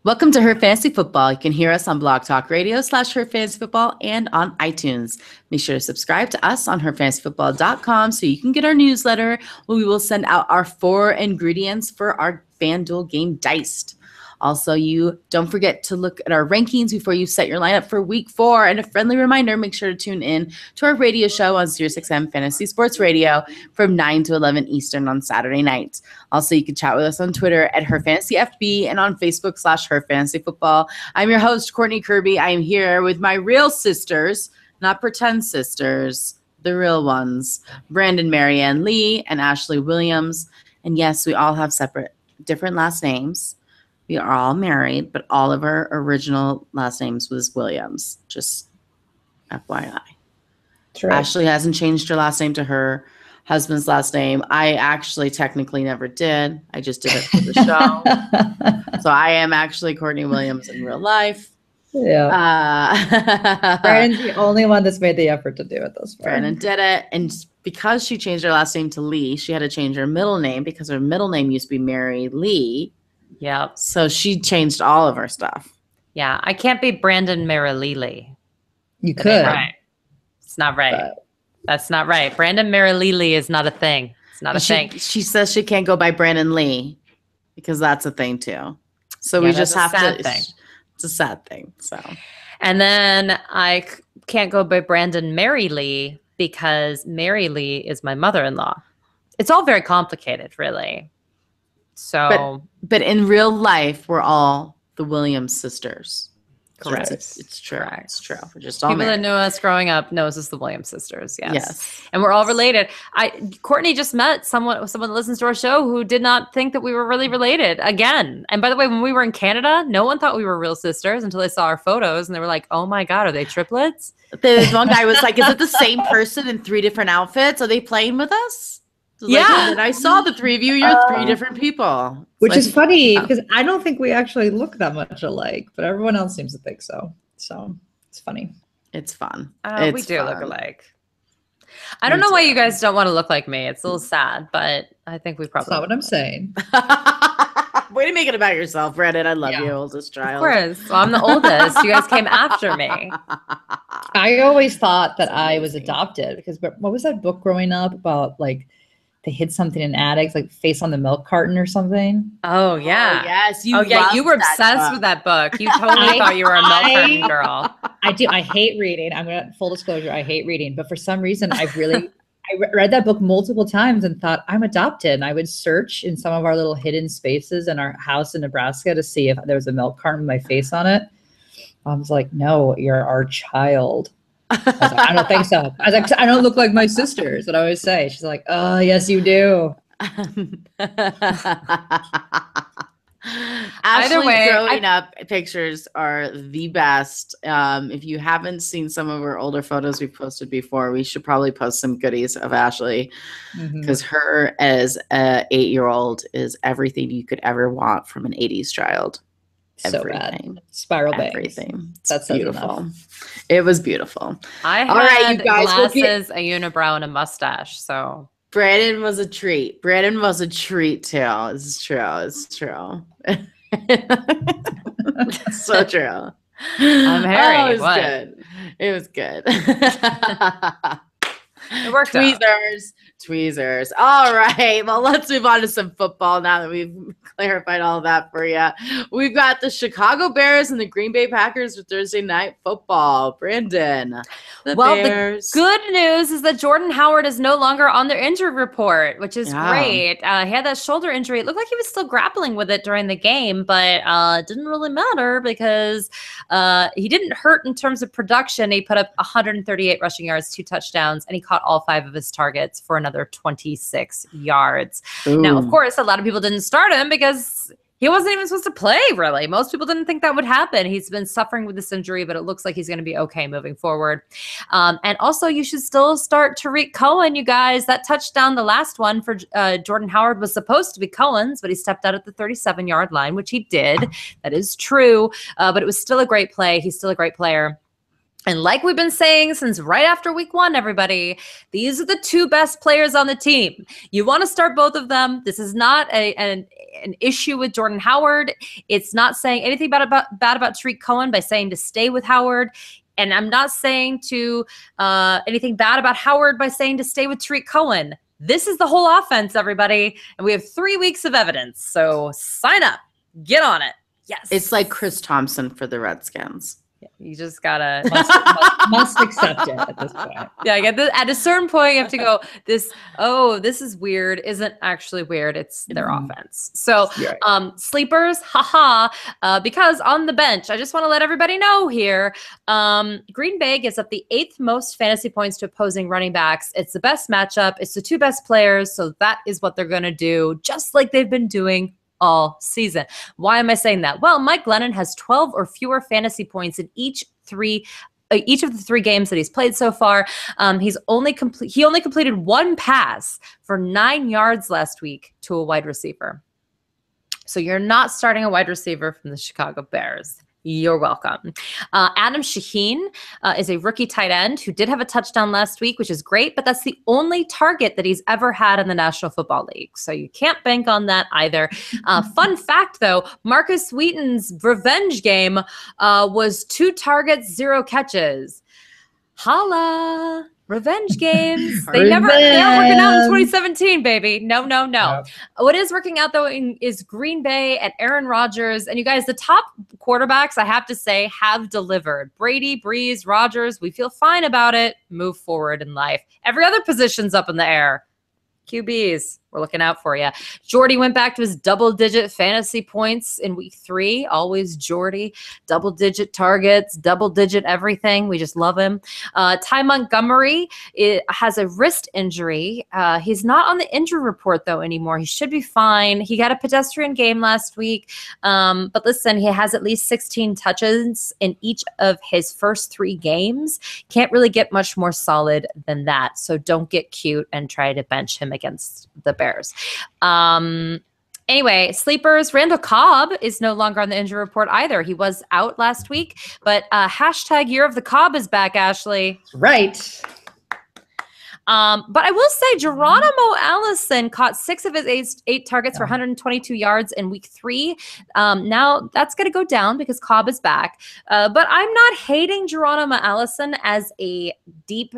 Welcome to Her Fantasy Football. You can hear us on Blog Talk Radio /Her Fantasy Football and on iTunes. Make sure to subscribe to us on herfantasyfootball.com so you can get our newsletter where we will send out our 4 ingredients for our FanDuel game Diced. Also, you don't forget to look at our rankings before you set your lineup for week 4. And a friendly reminder, make sure to tune in to our radio show on SiriusXM Fantasy Sports Radio from 9 to 11 Eastern on Saturday nights. Also, you can chat with us on Twitter at HerFantasyFB and on Facebook /HerFantasyFootball. I'm your host, Courtney Kirby. I am here with my real sisters, not pretend sisters, the real ones, Brandon Marianne Lee and Ashley Williams. And yes, we all have different last names. We are all married, but all of our original last names was Williams. Just FYI. Right. Ashley hasn't changed her last name to her husband's last name. I actually technically never did. I just did it for the show. So I am actually Courtney Williams in real life. Yeah. Brandon's the only one that's made the effort to do it thus far. Brandon did it. And because she changed her last name to Lee, she had to change her middle name because her middle name used to be Mary Lee. Yeah. So she changed all of her stuff. Yeah. I can't be Brandon Marilili. You could. Right. It's not right. That's not right. Brandon Marilili is not a thing. It's not a thing. She says she can't go by Brandon Lee because that's a thing too. So we just have to. It's a sad thing. So. And then I can't go by Brandon Mary Lee because Mary Lee is my mother-in-law. It's all very complicated, really. So, but in real life, we're all the Williams sisters. Correct. It's true. Correct. It's true. We're just all people married. that knew us growing up knows us the Williams sisters. Yes. And we're all related. Courtney just met someone that listens to our show who did not think that we were really related again. And by the way, when we were in Canada, no one thought we were real sisters until they saw our photos and they were like, "Oh my God, are they triplets?" The one guy was like, "Is it the same person in 3 different outfits? Are they playing with us?" Yeah. I saw the 3 of you. You're 3 different people. Which is funny because I don't think we actually look that much alike, but everyone else seems to think so. So it's funny. It's fun. We do look alike. I don't know why you guys don't want to look like me. It's a little sad, but I think we probably. That's not what I'm saying. Way to make it about yourself, Brandon. I love you, oldest child. Of course. Well, I'm the oldest. You guys came after me. I always thought that I was adopted because what was that book growing up about like they hid something in attics, like Face on the Milk Carton or something? Oh, yeah. Oh, yes. You were obsessed with that book. You totally thought you were a milk carton girl. I do. I hate reading. I'm going to full disclosure. I hate reading. But for some reason, I read that book multiple times and thought I'm adopted. And I would search in some of our little hidden spaces in our house in Nebraska to see if there was a milk carton with my face on it. I was like, no, you're our child. I was like, I don't think so. I was like, I don't look like my sisters. What I always say. She's like, oh, yes, you do. Either way, growing up pictures are the best. If you haven't seen some of her older photos we've posted before, we should probably post some goodies of Ashley because her as a 8-year-old is everything you could ever want from an 80s child. So bad. Spiral bangs. Everything. That's beautiful. It was beautiful. I had glasses, a unibrow, and a mustache. So Brandon was a treat. Brandon was a treat too. This is true. It's true. So true. I'm hairy. Oh, it was good. It was good. It worked Tweezers. All right. Well, let's move on to some football now that we've clarified all that for you. We've got the Chicago Bears and the Green Bay Packers for Thursday Night Football. Brandon, Bears. The good news is that Jordan Howard is no longer on their injury report, which is great. He had that shoulder injury. It looked like he was still grappling with it during the game, but it didn't really matter because he didn't hurt in terms of production. He put up 138 rushing yards, 2 touchdowns, and he caught all 5 of his targets for another 26 yards. Ooh. Now, of course, a lot of people didn't start him because he wasn't even supposed to play, really. Most people didn't think that would happen. He's been suffering with this injury, but it looks like he's going to be okay moving forward. And also, you should still start Tariq Cohen, you guys. That touchdown, the last one for Jordan Howard, was supposed to be Cohen's, but he stepped out at the 37-yard line, which he did. That is true, but it was still a great play. He's still a great player. And like we've been saying since right after week 1, everybody, these are the 2 best players on the team. You want to start both of them. This is not an issue with Jordan Howard. It's not saying anything bad about Tariq Cohen by saying to stay with Howard. And I'm not saying anything bad about Howard by saying to stay with Tariq Cohen. This is the whole offense, everybody. And we have 3 weeks of evidence. So sign up. Get on it. Yes. It's like Chris Thompson for the Redskins. You just gotta must accept it at this point. Yeah, at a certain point you have to go, this is weird isn't actually weird. It's their offense. So sleepers, because on the bench, I just want to let everybody know here, Green Bay gives up the 8th most fantasy points to opposing running backs. It's the best matchup. It's the 2 best players. So that is what they're gonna do, just like they've been doing all season. Why am I saying that? Well, Mike Glennon has 12 or fewer fantasy points in each of the 3 games that he's played so far. He only completed 1 pass for 9 yards last week to a wide receiver. So you're not starting a wide receiver from the Chicago Bears. You're welcome. Adam Shaheen is a rookie tight end who did have a touchdown last week, which is great, but that's the only target that he's ever had in the National Football League. So you can't bank on that either. Fun fact, though, Marcus Wheaton's revenge game was 2 targets, 0 catches. Holla. Revenge games. They aren't working out in 2017, baby. No. Yep. What is working out, though, is Green Bay and Aaron Rodgers. And you guys, the top quarterbacks, I have to say, have delivered. Brady, Breeze, Rodgers, we feel fine about it. Move forward in life. Every other position's up in the air. QBs, we're looking out for you. Jordy went back to his double-digit fantasy points in week 3. Always Jordy. Double-digit targets, double-digit everything. We just love him. Ty Montgomery has a wrist injury. He's not on the injury report, though, anymore. He should be fine. He got a pedestrian game last week. But listen, he has at least 16 touches in each of his first 3 games. Can't really get much more solid than that. So don't get cute and try to bench him against the Bears. Anyway, sleepers, Randall Cobb is no longer on the injury report either. He was out last week, but hashtag Year of the Cobb is back, Ashley. Right. But I will say Geronimo Allison caught 6 of his 8 targets for 122 yards in week 3. Now that's going to go down because Cobb is back. But I'm not hating Geronimo Allison as a deep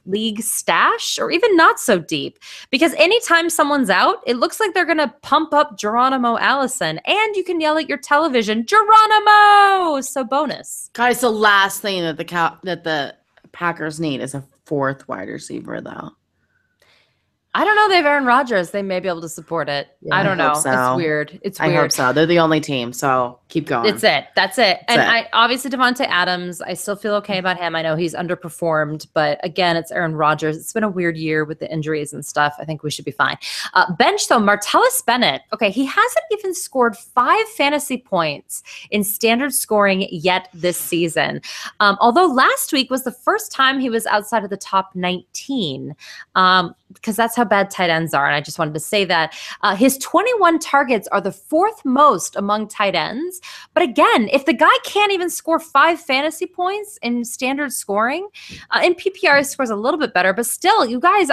league stash, or even not so deep, because anytime someone's out, it looks like they're going to pump up Geronimo Allison, and you can yell at your television, Geronimo! So bonus. Guys, the last thing that the Packers need is a 4th wide receiver, though. I don't know. They have Aaron Rodgers. They may be able to support it. Yeah, I don't know. So. It's weird. I hope so. They're the only team, so keep going. That's it. I obviously Devontae Adams, I still feel okay about him. I know he's underperformed, but again, it's Aaron Rodgers. It's been a weird year with the injuries and stuff. I think we should be fine. Bench, though, Martellus Bennett. Okay, he hasn't even scored 5 fantasy points in standard scoring yet this season. Although last week was the first time he was outside of the top 19. Because that's how bad tight ends are. And I just wanted to say that his 21 targets are the 4th most among tight ends. But again, if the guy can't even score 5 fantasy points in standard scoring, in PPR he scores a little bit better, but still, you guys,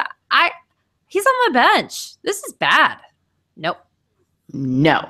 he's on my bench. This is bad. Nope. No.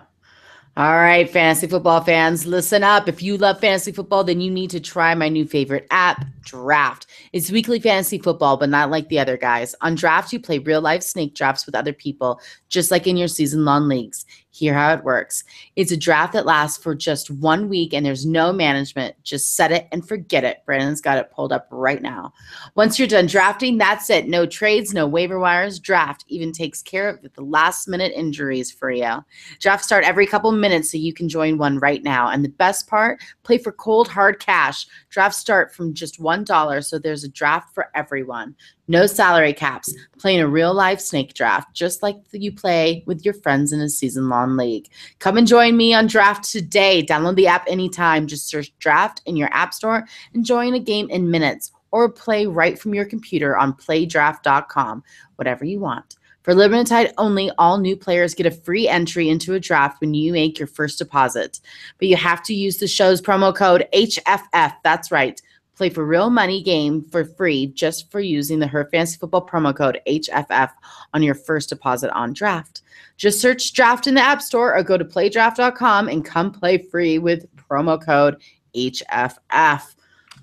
All right, fantasy football fans, listen up. If you love fantasy football, then you need to try my new favorite app, Draft. It's weekly fantasy football, but not like the other guys. On Draft, you play real-life snake drafts with other people, just like in your season-long leagues. Hear how it works. It's a draft that lasts for just 1 week, and there's no management. Just set it and forget it. Brandon's got it pulled up right now. Once you're done drafting, that's it. No trades, no waiver wires. Draft even takes care of the last-minute injuries for you. Drafts start every couple minutes, so you can join one right now. And the best part, play for cold, hard cash. Drafts start from just $1, so there's a draft for everyone. No salary caps. Playing a real-life snake draft, just like you play with your friends in a season-long league. Come and join me on Draft today. Download the app anytime. Just search Draft in your app store and join a game in minutes, or play right from your computer on playdraft.com. Whatever you want. For limited time only, all new players get a free entry into a draft when you make your first deposit. But you have to use the show's promo code HFF. That's right. Play for real money game for free just for using the Her Fantasy Football promo code HFF on your first deposit on draft. Just search draft in the App Store or go to playdraft.com and come play free with promo code HFF.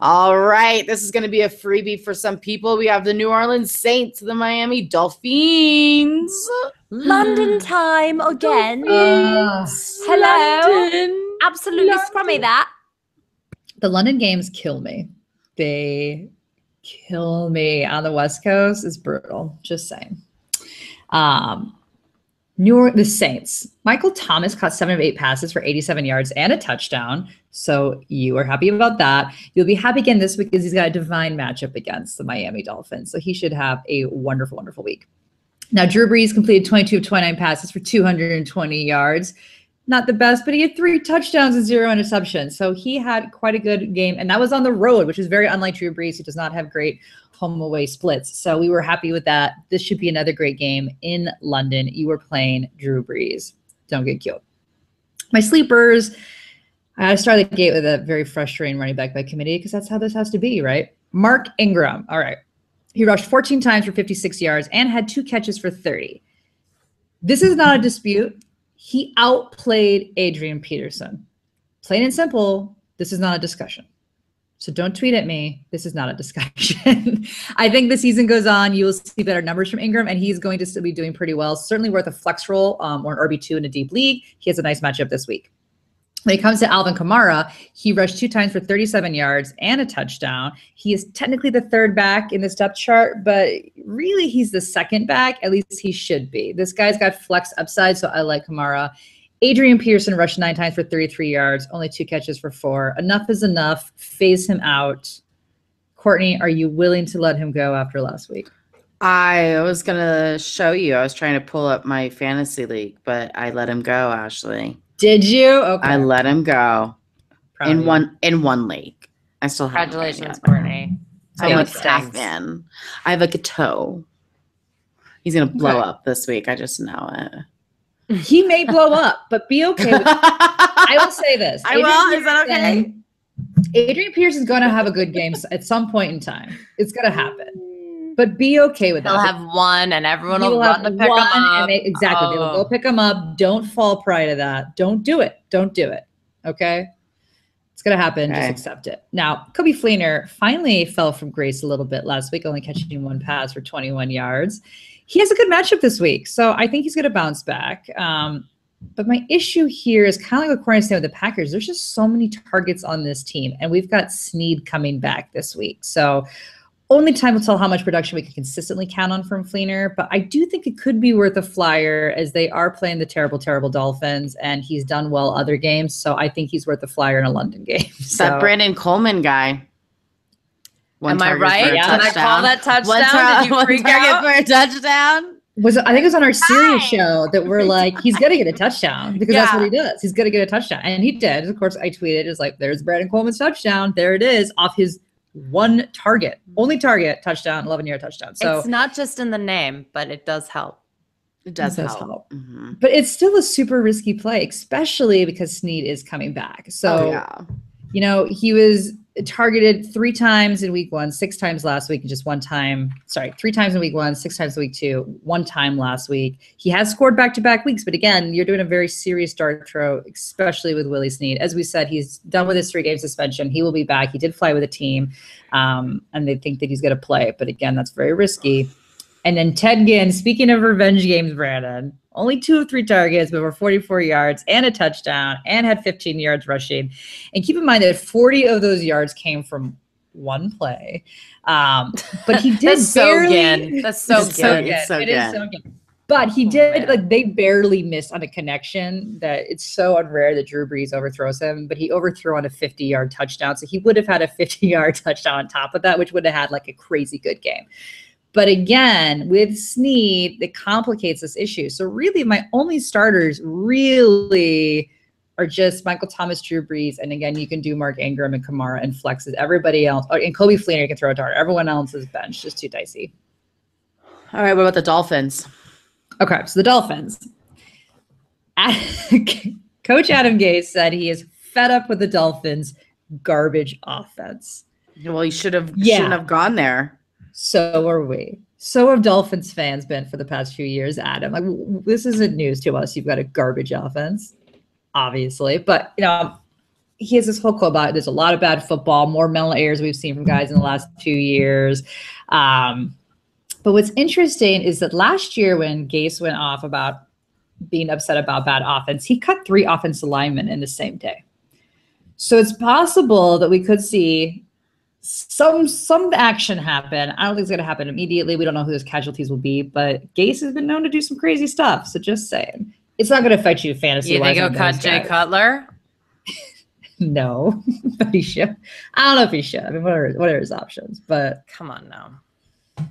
All right, this is going to be a freebie for some people. We have the New Orleans Saints, the Miami Dolphins. London time again. Hello. London. Absolutely scrummy that. The London games kill me. They kill me. On the West Coast is brutal. Just saying. The Saints. Michael Thomas caught 7 of 8 passes for 87 yards and a touchdown. So you are happy about that. You'll be happy again this week because he's got a divine matchup against the Miami Dolphins. So he should have a wonderful, wonderful week. Now, Drew Brees completed 22 of 29 passes for 220 yards. Not the best, but he had 3 touchdowns and 0 interceptions. So he had quite a good game. And that was on the road, which is very unlike Drew Brees, who does not have great home away splits. So we were happy with that. This should be another great game in London. You were playing Drew Brees. Don't get cute. My sleepers, I started the gate with a very frustrating running back by committee because that's how this has to be, right? Mark Ingram. All right. He rushed 14 times for 56 yards and had 2 catches for 30. This is not a dispute. He outplayed Adrian Peterson. Plain and simple, this is not a discussion. So don't tweet at me. This is not a discussion. I think the season goes on. You will see better numbers from Ingram, and he's going to still be doing pretty well. Certainly worth a flex roll or an RB2 in a deep league. He has a nice matchup this week. When it comes to Alvin Kamara, he rushed 2 times for 37 yards and a touchdown. He is technically the 3rd back in this depth chart, but really he's the 2nd back. At least he should be. This guy's got flex upside, so I like Kamara. Adrian Peterson rushed 9 times for 33 yards, only 2 catches for 4. Enough is enough. Phase him out. Courtney, are you willing to let him go after last week? I was going to show you. I was trying to pull up my fantasy league, but I let him go, Ashley. Did you? Okay. I let him go in one league. I still have. Congratulations, Courtney. So much staff in. I have like a toe. He's gonna blow up this week. I just know it. He may blow up, but be okay with it. I will say this. I will. Is that okay? Adrian Peterson's going to have a good game at some point in time. It's going to happen. But be okay with that. He'll have one, and everyone will run to pick him up. Exactly. They will go pick him up. Don't fall prey to that. Don't do it. Don't do it. Okay? It's going to happen. Okay. Just accept it. Now, Coby Fleener finally fell from grace a little bit last week, only catching 1 pass for 21 yards. He has a good matchup this week, so I think he's going to bounce back. But my issue here is kind of like what Courtney said with the Packers. There's just so many targets on this team, and we've got Snead coming back this week. So only time will tell how much production we can consistently count on from Fleener, but I do think it could be worth a flyer as they are playing the terrible, terrible Dolphins, and he's done well other games, so I think he's worth a flyer in a London game. So. That Brandon Coleman guy. Am I right? Did I call that touchdown? Did you freak out for a touchdown? I think it was on our Sirius show that we're like, he's going to get a touchdown because that's what he does. He's going to get a touchdown. And he did. Of course, I tweeted, it's like, there's Brandon Coleman's touchdown. There it is off his one target, only target touchdown, 11-yard touchdown. So it's not just in the name, but it does help. It does help. Mm-hmm. But it's still a super risky play, especially because Snead is coming back. So, you know, he was targeted 3 times in week 1, 6 times last week, and just 1 time. Sorry, 3 times in week 1, 6 times in week 2, 1 time last week. He has scored back-to-back weeks, but again, you're doing a very serious dart throw, especially with Willie Snead. As we said, he's done with his 3-game suspension. He will be back. He did fly with a team, and they think that he's going to play. But again, that's very risky. And then Ted Ginn, speaking of revenge games, Brandon, only 2 of 3 targets, but over 44 yards and a touchdown and had 15 yards rushing. And keep in mind that 40 of those yards came from 1 play. But he did That's barely. That's so good. It is so good. But he did, like, they barely missed on a connection that it's so unrare that Drew Brees overthrows him, but he overthrew on a 50-yard touchdown. So he would have had a 50-yard touchdown on top of that, which would have had like a crazy good game. But again, with Snead, it complicates this issue. So really, my only starters really are just Michael Thomas, Drew Brees, and again, you can do Mark Ingram and Kamara and flexes. Everybody else, and Coby Fleener, you can throw a dart. Everyone else is bench, just too dicey. All right, what about the Dolphins? Okay, so the Dolphins. Coach Adam Gase said he is fed up with the Dolphins' garbage offense. Well, you shouldn't have gone there. So are we. So have Dolphins fans been for the past few years, Adam. Like, this isn't news to us. You've got a garbage offense, obviously. But, he has this whole quote about there's a lot of bad football, more mental errors we've seen from guys in the last 2 years. But what's interesting is that last year when Gase went off about being upset about bad offense, he cut 3 offensive linemen in the same day. So it's possible that we could see some action happen. I don't think it's going to happen immediately. We don't know who those casualties will be, but Gase has been known to do some crazy stuff. So just saying, it's not going to affect you fantasy. You think he'll cut Jay Cutler? No, but he should. I don't know if he should. I mean, what are his options? But come on now.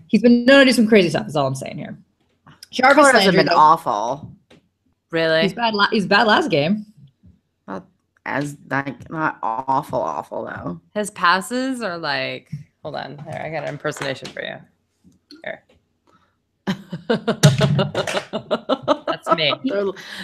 He's been known to do some crazy stuff. Is all I'm saying here. Jarvis Landry has been awful. Really? He's bad last game. Not awful though. His passes are like, hold on, here, I got an impersonation for you. Here. That's me.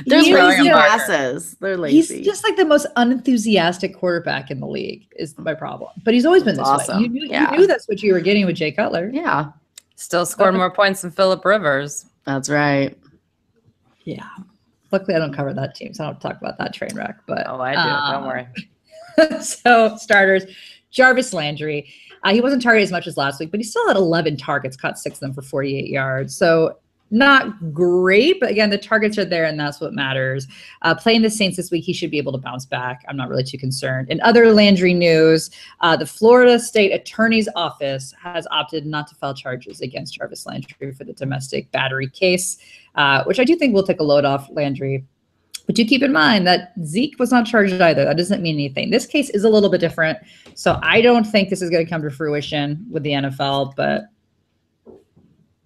They're lazy passes. They're lazy. He's just like the most unenthusiastic quarterback in the league is my problem. But he's always been this way. You knew that's what you were getting with Jay Cutler. Yeah. Still scored more points than Phillip Rivers. That's right. Yeah. Luckily, I don't cover that team, so I don't talk about that train wreck. But I do. Don't worry. So starters, Jarvis Landry. He wasn't targeted as much as last week, but he still had 11 targets, caught 6 of them for 48 yards. So not great, but again, the targets are there, and that's what matters. Playing the Saints this week, he should be able to bounce back. I'm not really too concerned. In other Landry news, the Florida State Attorney's Office has opted not to file charges against Jarvis Landry for the domestic battery case, which I do think will take a load off Landry. But do keep in mind that Zeke was not charged either. That doesn't mean anything. This case is a little bit different. So I don't think this is going to come to fruition with the NFL, but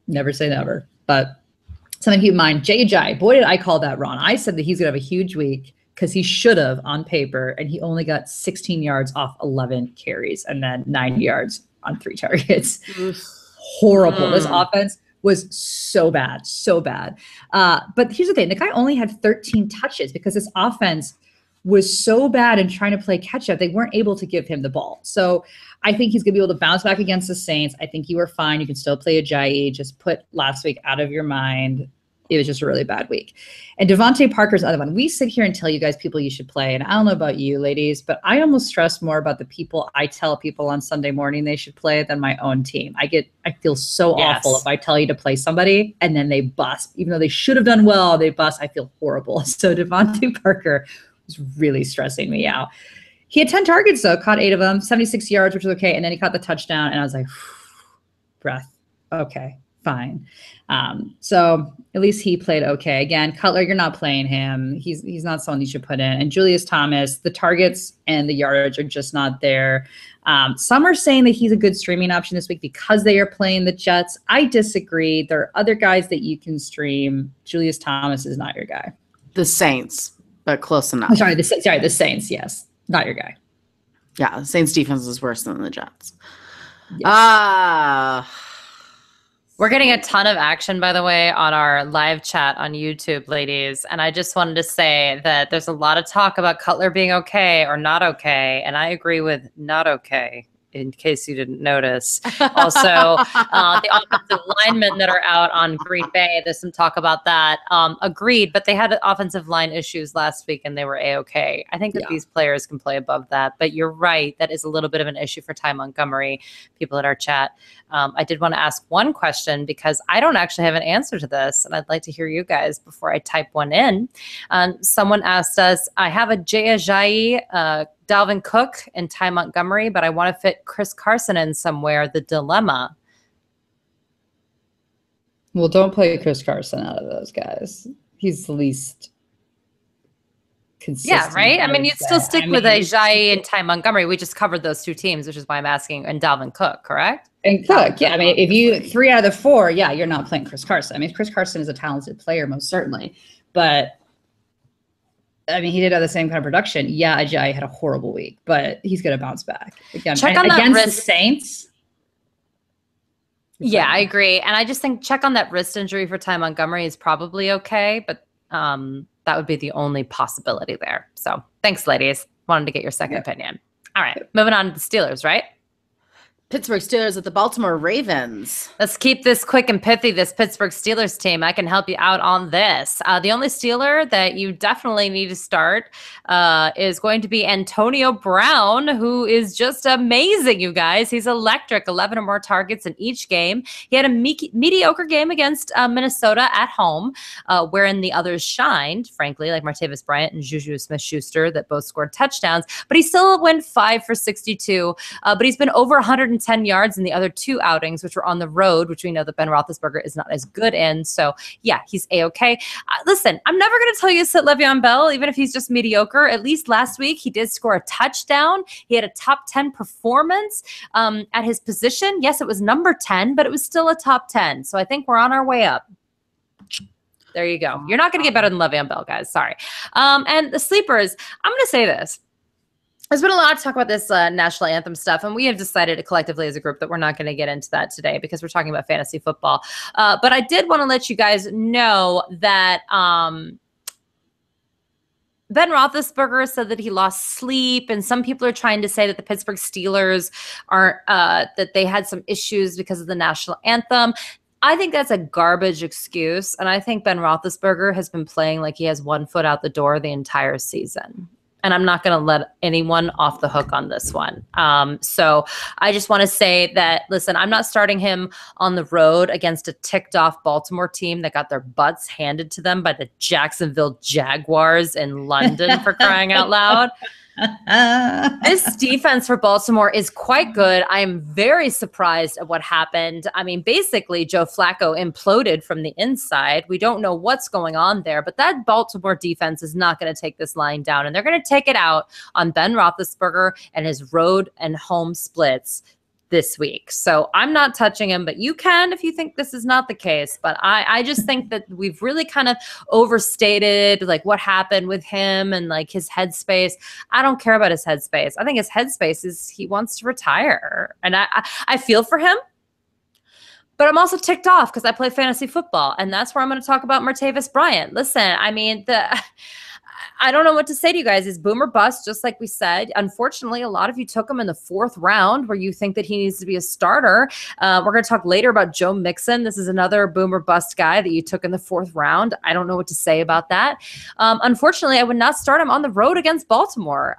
never say never. But something to keep in mind, Jay Ajayi, boy, did I call that wrong. I said that he's going to have a huge week because he should have on paper, and he only got 16 yards off 11 carries and then 9 yards on 3 targets. Horrible. This offense was so bad. But here's the thing. The guy only had 13 touches because this offense was so bad in trying to play catch up. They weren't able to give him the ball. So I think he's going to be able to bounce back against the Saints. I think you were fine. You can still play Ajayi. Just put last week out of your mind. It was just a really bad week. And Devontae Parker's the other one. We sit here and tell you guys people you should play. And I don't know about you, ladies, but I almost stress more about the people I tell people on Sunday morning they should play than my own team. I feel so awful if I tell you to play somebody and then they bust. Even though they should have done well, they bust. I feel horrible. So Devontae Parker was really stressing me out. He had 10 targets, though, caught 8 of them, 76 yards, which was okay. And then he caught the touchdown, and I was like, breath. Okay, fine. So at least he played okay. Again, Cutler, you're not playing him. He's not someone you should put in. And Julius Thomas, the targets and the yardage are just not there. Some are saying that he's a good streaming option this week because they are playing the Jets. I disagree. There are other guys that you can stream. Julius Thomas is not your guy. The Saints, but close enough. The Saints, yes. Not your guy. Yeah, the Saints defense is worse than the Jets. Yes. We're getting a ton of action, by the way, on our live chat on YouTube, ladies. And I just wanted to say that there's a lot of talk about Cutler being okay or not okay. And I agree with not okay, in case you didn't notice. Also, the offensive linemen that are out on Green Bay, there's some talk about that. Agreed, but they had offensive line issues last week and they were A-okay. I think that these players can play above that, but you're right. That is a little bit of an issue for Ty Montgomery, people in our chat. I did want to ask one question because I don't actually have an answer to this, and I'd like to hear you guys before I type one in. Someone asked us, I have a Jay Ajayi, Dalvin Cook, and Ty Montgomery, but I want to fit Chris Carson in somewhere. The dilemma. Well, don't play Chris Carson out of those guys. He's the least consistent. Yeah, right? I mean, you'd still stick with Ajayi and Ty Montgomery. We just covered those 2 teams, which is why I'm asking, and Dalvin Cook, correct? And Cook, yeah. I mean, if you 3 out of the 4, you're not playing Chris Carson. I mean, Chris Carson is a talented player, most certainly. But, I mean, he did have the same kind of production. Yeah, Ajayi had a horrible week, but he's going to bounce back. Again, check on against that the Saints. Yeah, I agree. And I just think check on that wrist injury for Ty Montgomery is probably okay, but that would be the only possibility there. So thanks, ladies. Wanted to get your second opinion. All right, moving on to the Steelers, right? Pittsburgh Steelers at the Baltimore Ravens. Let's keep this quick and pithy, this Pittsburgh Steelers team. I can help you out on this. The only Steeler that you definitely need to start is going to be Antonio Brown, who is just amazing, you guys. He's electric, 11 or more targets in each game. He had a mediocre game against Minnesota at home, wherein the others shined, frankly, like Martavis Bryant and Juju Smith-Schuster that both scored touchdowns. But he still went 5 for 62, but he's been over 110 yards in the other 2 outings, which were on the road, which we know that Ben Roethlisberger is not as good in. So, yeah, he's A-okay. Listen, I'm never going to tell you to sit Le'Veon Bell, even if he's just mediocre. At least last week, he did score a touchdown. He had a top 10 performance at his position. Yes, it was number 10, but it was still a top 10. So I think we're on our way up. There you go. You're not going to get better than Le'Veon Bell, guys. Sorry. And the sleepers, I'm going to say this. There's been a lot of talk about this national anthem stuff, and we have decided collectively as a group that we're not going to get into that today because we're talking about fantasy football. But I did want to let you guys know that Ben Roethlisberger said that he lost sleep, and some people are trying to say that the Pittsburgh Steelers aren't that they had some issues because of the national anthem. I think that's a garbage excuse, and I think Ben Roethlisberger has been playing like he has one foot out the door the entire season. And I'm not going to let anyone off the hook on this one. So I just want to say that, listen, I'm not starting him on the road against a ticked off Baltimore team that got their butts handed to them by the Jacksonville Jaguars in London, for crying out loud. This defense for Baltimore is quite good. I am very surprised at what happened. I mean, basically, Joe Flacco imploded from the inside. We don't know what's going on there, but that Baltimore defense is not going to take this line down, and they're going to take it out on Ben Roethlisberger and his road and home splits this week. So I'm not touching him, but you can if you think this is not the case. But I just think that we've really kind of overstated like what happened with him and like his headspace. I don't care about his headspace. I think his headspace is he wants to retire. And I feel for him. But I'm also ticked off because I play fantasy football. And that's where I'm going to talk about Martavis Bryant. Listen, I mean, I don't know what to say to you guys. Is boom or bust, just like we said. Unfortunately, a lot of you took him in the 4th round where you think that he needs to be a starter. We're going to talk later about Joe Mixon. This is another boom or bust guy that you took in the 4th round. I don't know what to say about that. Unfortunately, I would not start him on the road against Baltimore.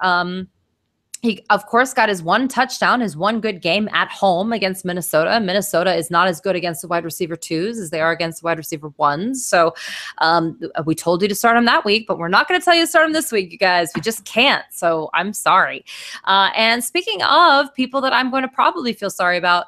He, of course, got his 1 touchdown, his 1 good game at home against Minnesota. Minnesota is not as good against the wide receiver 2s as they are against the wide receiver 1s. So we told you to start him that week, but we're not going to tell you to start him this week, you guys. We just can't. So I'm sorry. And speaking of people that I'm going to probably feel sorry about,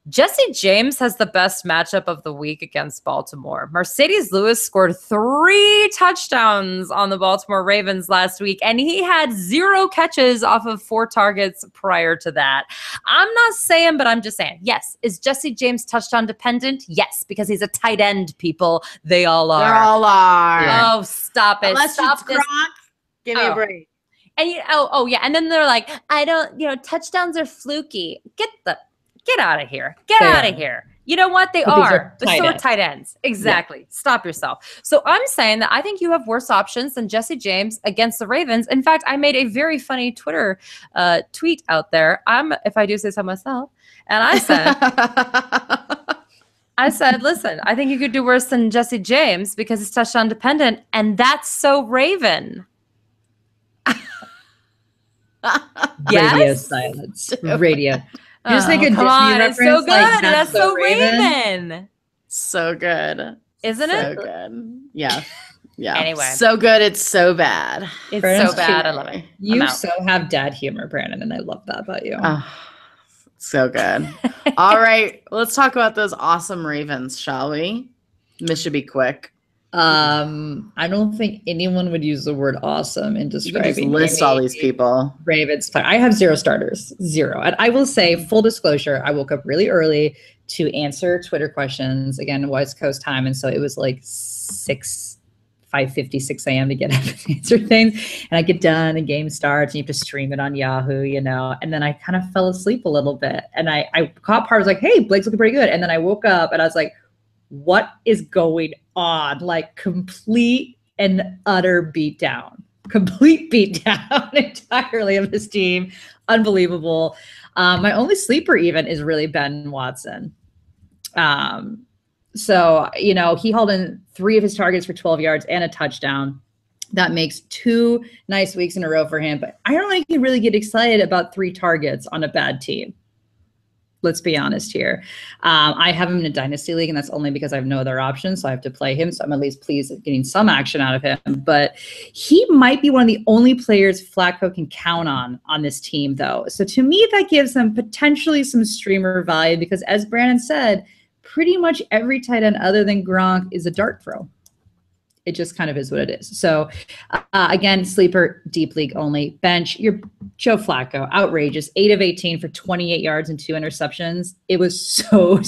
Jesse James has the best matchup of the week against Baltimore. Mercedes Lewis scored 3 touchdowns on the Baltimore Ravens last week, and he had 0 catches off of 4 targets prior to that. I'm not saying, but I'm just saying, yes. Is Jesse James touchdown dependent? Yes, because he's a tight end, people. They all are. They all are. Oh, stop it. Unless Stop it's Gronk, give me a break. And oh yeah. And then they're like, I don't, touchdowns are fluky. Get out of here. Get out of here. You know what? They are. They're tight ends. Exactly. Yeah. Stop yourself. So I'm saying that I think you have worse options than Jesse James against the Ravens. In fact, I made a very funny Twitter tweet out there. If I do say so myself. And I said, listen, I think you could do worse than Jesse James because it's touchdown dependent. And that's so Raven. Yes? Radio silence. Radio. Just like a Disney reference. It's so good. Like, that's so Raven. So good. Isn't it? So good. Yeah. Yeah. Anyway. So good. It's so bad. It's so bad. I love it. You so have dad humor, Brandon, and I love that about you. So good. All right. Let's talk about those awesome Ravens, shall we? This should be quick. I don't think anyone would use the word awesome in describing. You just list all these people. Ravens. I have 0 starters, 0. And I will say, full disclosure, I woke up really early to answer Twitter questions, again, West Coast time. And so it was like 5:50, 6 a.m. to get up and answer things. And I get done and game starts and you have to stream it on Yahoo, and then I kind of fell asleep a little bit. And I caught part, I was like, hey, Blake's looking pretty good. And then I woke up and I was like, what is going on? Like complete and utter beatdown. complete beatdown entirely of this team. Unbelievable. My only sleeper even is really Ben Watson. So, you know, he hauled in 3 of his targets for 12 yards and a touchdown. That makes 2 nice weeks in a row for him. But I don't think he can really get excited about 3 targets on a bad team. Let's be honest here. I have him in a dynasty league, and that's only because I have no other options. So I have to play him. So I'm at least pleased at getting some action out of him. But he might be one of the only players Flacco can count on this team, though. So to me, that gives him potentially some streamer value because, as Brandon said, pretty much every tight end other than Gronk is a dart throw. It just kind of is what it is. So, again, sleeper, deep league only. Bench, your Joe Flacco, outrageous. 8 of 18 for 28 yards and 2 interceptions. It was so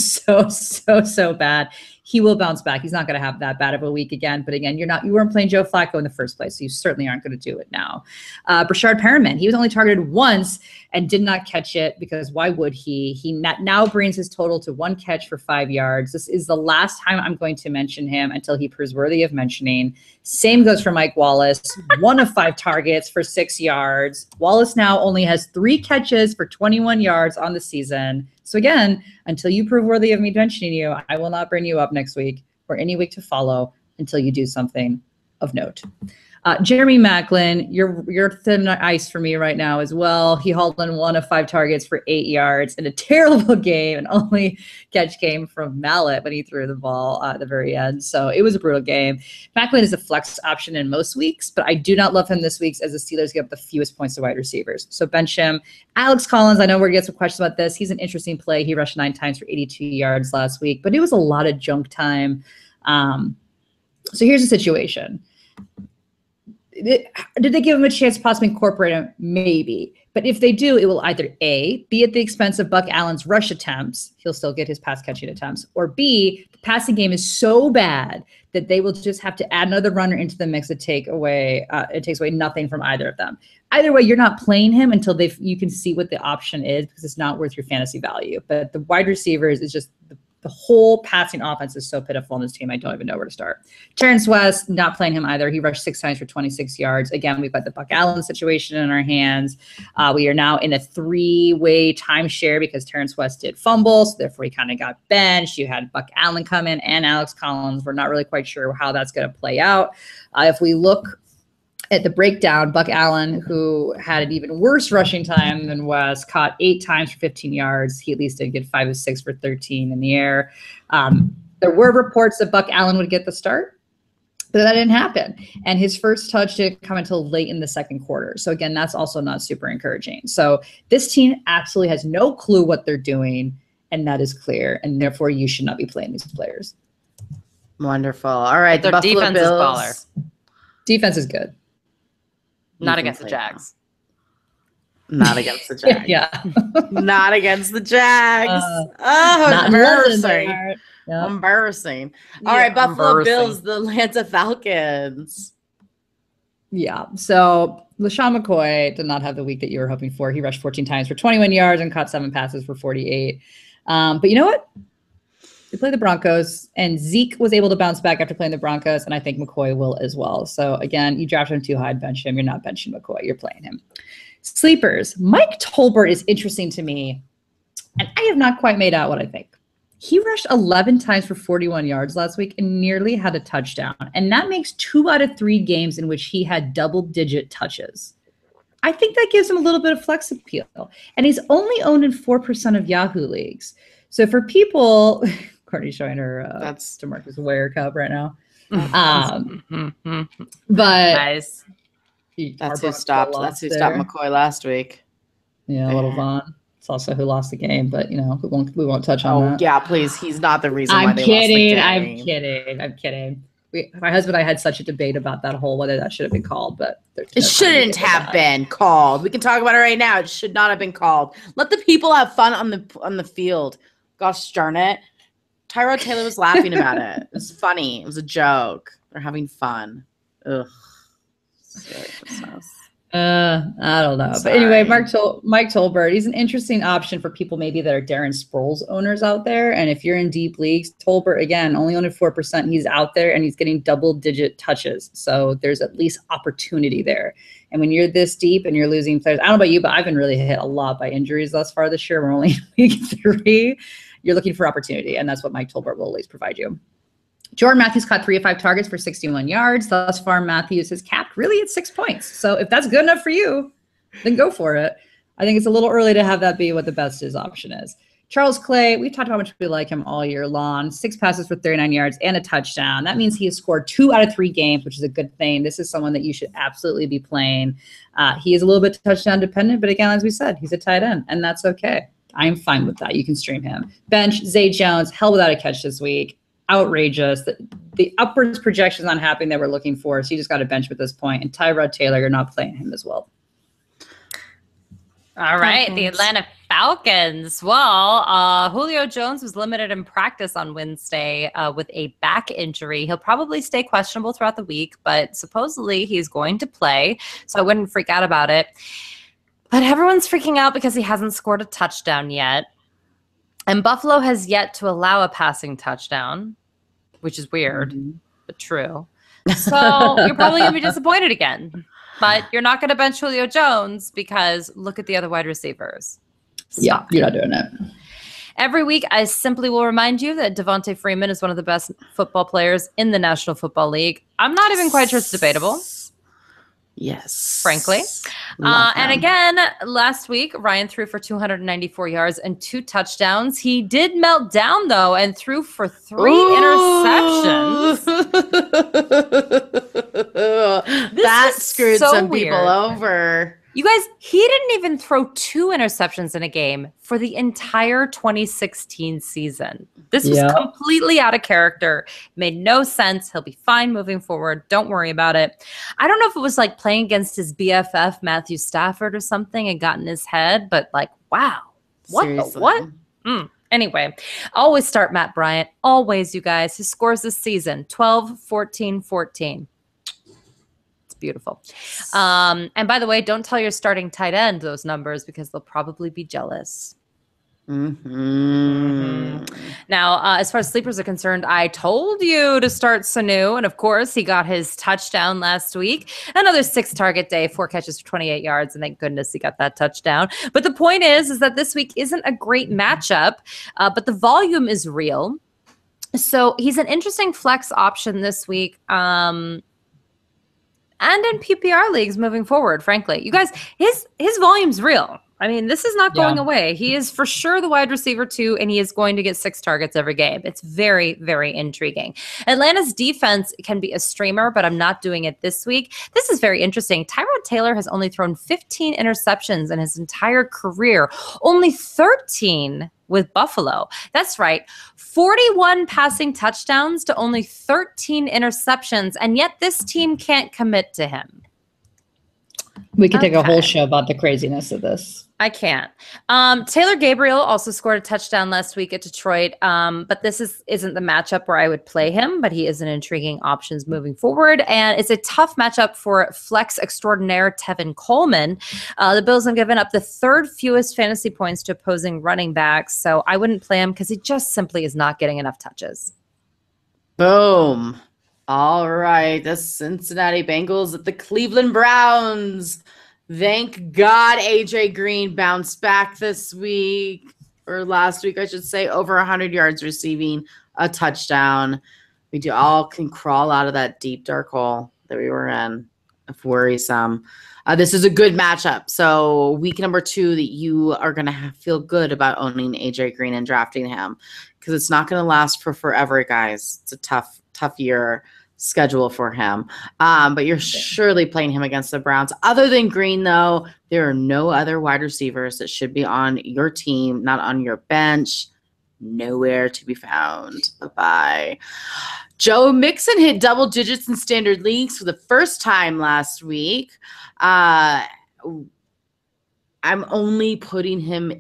bad. He will bounce back. He's not going to have that bad of a week again. But again, you weren't playing Joe Flacco in the first place, so you certainly aren't going to do it now. Brashard Perriman, he was only targeted once and did not catch it because why would he? He now brings his total to 1 catch for 5 yards. This is the last time I'm going to mention him until he proves worthy of mentioning. Same goes for Mike Wallace. 1 of 5 targets for 6 yards. Wallace now only has 3 catches for 21 yards on the season. So again, until you prove worthy of me mentioning you, I will not bring you up next week or any week to follow until you do something of note. Jeremy Maclin, you're thin ice for me right now as well. He hauled in 1 of 5 targets for 8 yards in a terrible game, and only catch came from Mallet when he threw the ball at the very end. So it was a brutal game. Maclin is a flex option in most weeks, but I do not love him this week as the Steelers give up the fewest points to wide receivers. So bench him. Alex Collins, I know we're going to get some questions about this. He's an interesting play. He rushed 9 times for 82 yards last week, but it was a lot of junk time. So here's the situation. Did they give him a chance to possibly incorporate him? Maybe. But if they do, it will either A, be at the expense of Buck Allen's rush attempts. He'll still get his pass catching attempts. Or B, the passing game is so bad that they will just have to add another runner into the mix to take away. It takes away nothing from either of them. Either way, you're not playing him until you can see what the option is because it's not worth your fantasy value. But the wide receivers is just the whole passing offense is so pitiful on this team. I don't even know where to start. Terrence West, not playing him either. He rushed 6 times for 26 yards. Again, we've got the Buck Allen situation in our hands. We are now in a 3-way timeshare because Terrence West did fumble, so therefore he kind of got benched. You had Buck Allen come in and Alex Collins. We're not really quite sure how that's going to play out. If we look at the breakdown, Buck Allen, who had an even worse rushing time than West, caught 8 times for 15 yards. He at least did get 5 of 6 for 13 in the air. There were reports that Buck Allen would get the start, but that didn't happen. And his first touch didn't come until late in the second quarter. So again, that's also not super encouraging. So this team absolutely has no clue what they're doing, and that is clear. And therefore, you should not be playing these players. Wonderful. All right, their Buffalo defense Bills. is baller. Defense is good. Not against the Jags. Not against the Jags. Yeah. Not against the Jags. Not embarrassing. Yep. Embarrassing. All right, Buffalo Bills, the Atlanta Falcons. Yeah. So LaShawn McCoy did not have the week that you were hoping for. He rushed 14 times for 21 yards and caught 7 passes for 48. But you know what? They played the Broncos, and Zeke was able to bounce back after playing the Broncos, and I think McCoy will as well. So, again, you drafted him too high, bench him. You're not benching McCoy. You're playing him. Sleepers. Mike Tolbert is interesting to me, and I have not quite made out what I think. He rushed 11 times for 41 yards last week and nearly had a touchdown, and that makes 2 out of 3 games in which he had double-digit touches. I think that gives him a little bit of flex appeal, and he's only owned in 4% of Yahoo leagues. So for people... Courtney's showing her that's DeMarcus Ware cup right now. But nice. That's who stopped McCoy last week. Yeah, a little Vaughn. It's also who lost the game, but we won't touch on that. Yeah, please. He's not the reason why they lost the game. I'm kidding. My husband and I had such a debate about that whole whether that should have been called, but it shouldn't have been called. We can talk about it right now. It should not have been called. Let the people have fun on the field. Gosh darn it. Tyrod Taylor was laughing about it. It was funny. It was a joke. They're having fun. Ugh. I don't know. Sorry. But anyway, Mike Tolbert, he's an interesting option for people maybe that are Darren Sproles owners out there. And if you're in deep leagues, Tolbert, again, only owned at 4%. He's out there and he's getting double-digit touches. So there's at least opportunity there. And when you're this deep and you're losing players, I don't know about you, but I've been really hit a lot by injuries thus far this year. We're only in week 3. You're looking for opportunity, and that's what Mike Tolbert will always provide you. Jordan Matthews caught 3 of 5 targets for 61 yards. Thus far, Matthews has capped really at 6 points. So if that's good enough for you, then go for it. I think it's a little early to have that be what the best option is. Charles Clay, we've talked about how much we like him all year long. 6 passes for 39 yards and a touchdown. That means he has scored 2 out of 3 games, which is a good thing. This is someone that you should absolutely be playing. He is a little bit touchdown dependent, but again, as we said, he's a tight end, and that's okay. I'm fine with that. You can stream him. Bench, Zay Jones, hell without a catch this week. Outrageous. The upwards projections not happening that we're looking for, so you just got to bench at this point. And Tyrod Taylor, you're not playing him as well. All right, the Atlanta Falcons. Well, Julio Jones was limited in practice on Wednesday with a back injury. He'll probably stay questionable throughout the week, but supposedly he's going to play, so I wouldn't freak out about it. But everyone's freaking out because he hasn't scored a touchdown yet. And Buffalo has yet to allow a passing touchdown, which is weird, but true. So you're probably going to be disappointed again. But you're not going to bench Julio Jones because look at the other wide receivers. Yeah, you're not doing it. Every week, I simply will remind you that Devontae Freeman is one of the best football players in the National Football League. I'm not even quite sure it's debatable. Yes. Frankly. And again, last week, Ryan threw for 294 yards and 2 touchdowns. He did melt down, though, and threw for 3 interceptions. That screwed some weird. people over. You guys, he didn't even throw 2 interceptions in a game for the entire 2016 season. This was completely out of character. Made no sense. He'll be fine moving forward. Don't worry about it. I don't know if it was like playing against his BFF, Matthew Stafford or something and got in his head, but like, wow. What Seriously. the what? Anyway, always start Matt Bryant. Always, you guys. His scores this season, 12, 14, 14. Beautiful. And by the way, don't tell your starting tight end those numbers because they'll probably be jealous. Now, as far as sleepers are concerned, I told you to start Sanu, and of course, he got his touchdown last week. Another 6-target day, 4 catches for 28 yards, and thank goodness he got that touchdown. But the point is that this week isn't a great matchup, but the volume is real. So he's an interesting flex option this week. And in PPR leagues moving forward, frankly. You guys, his volume's real. I mean, this is not going away. He is for sure the wide receiver 2, and he is going to get 6 targets every game. It's very, very intriguing. Atlanta's defense can be a streamer, but I'm not doing it this week. This is very interesting. Tyrod Taylor has only thrown 15 interceptions in his entire career, only 13 with Buffalo. That's right. 41 passing touchdowns to only 13 interceptions, and yet this team can't commit to him. We could take a whole show about the craziness of this. I can't. Taylor Gabriel also scored a touchdown last week at Detroit, but this isn't the matchup where I would play him, but he is an intriguing options moving forward, and it's a tough matchup for flex extraordinaire Tevin Coleman. The Bills have given up the 3rd fewest fantasy points to opposing running backs, so I wouldn't play him because he just simply is not getting enough touches. Boom. All right, the Cincinnati Bengals at the Cleveland Browns. Thank God AJ Green bounced back this week, or last week, I should say, over 100 yards receiving, a touchdown. We all can crawl out of that deep, dark hole that we were in, if worrisome. This is a good matchup. So week number 2 that you are going to feel good about owning AJ Green and drafting him because it's not going to last for forever, guys. It's a tough year schedule for him. But you're surely playing him against the Browns. Other than Green, though, there are no other wide receivers that should be on your team, not on your bench. Nowhere to be found. Bye-bye. Joe Mixon hit double digits in standard leagues for the first time last week. I'm only putting him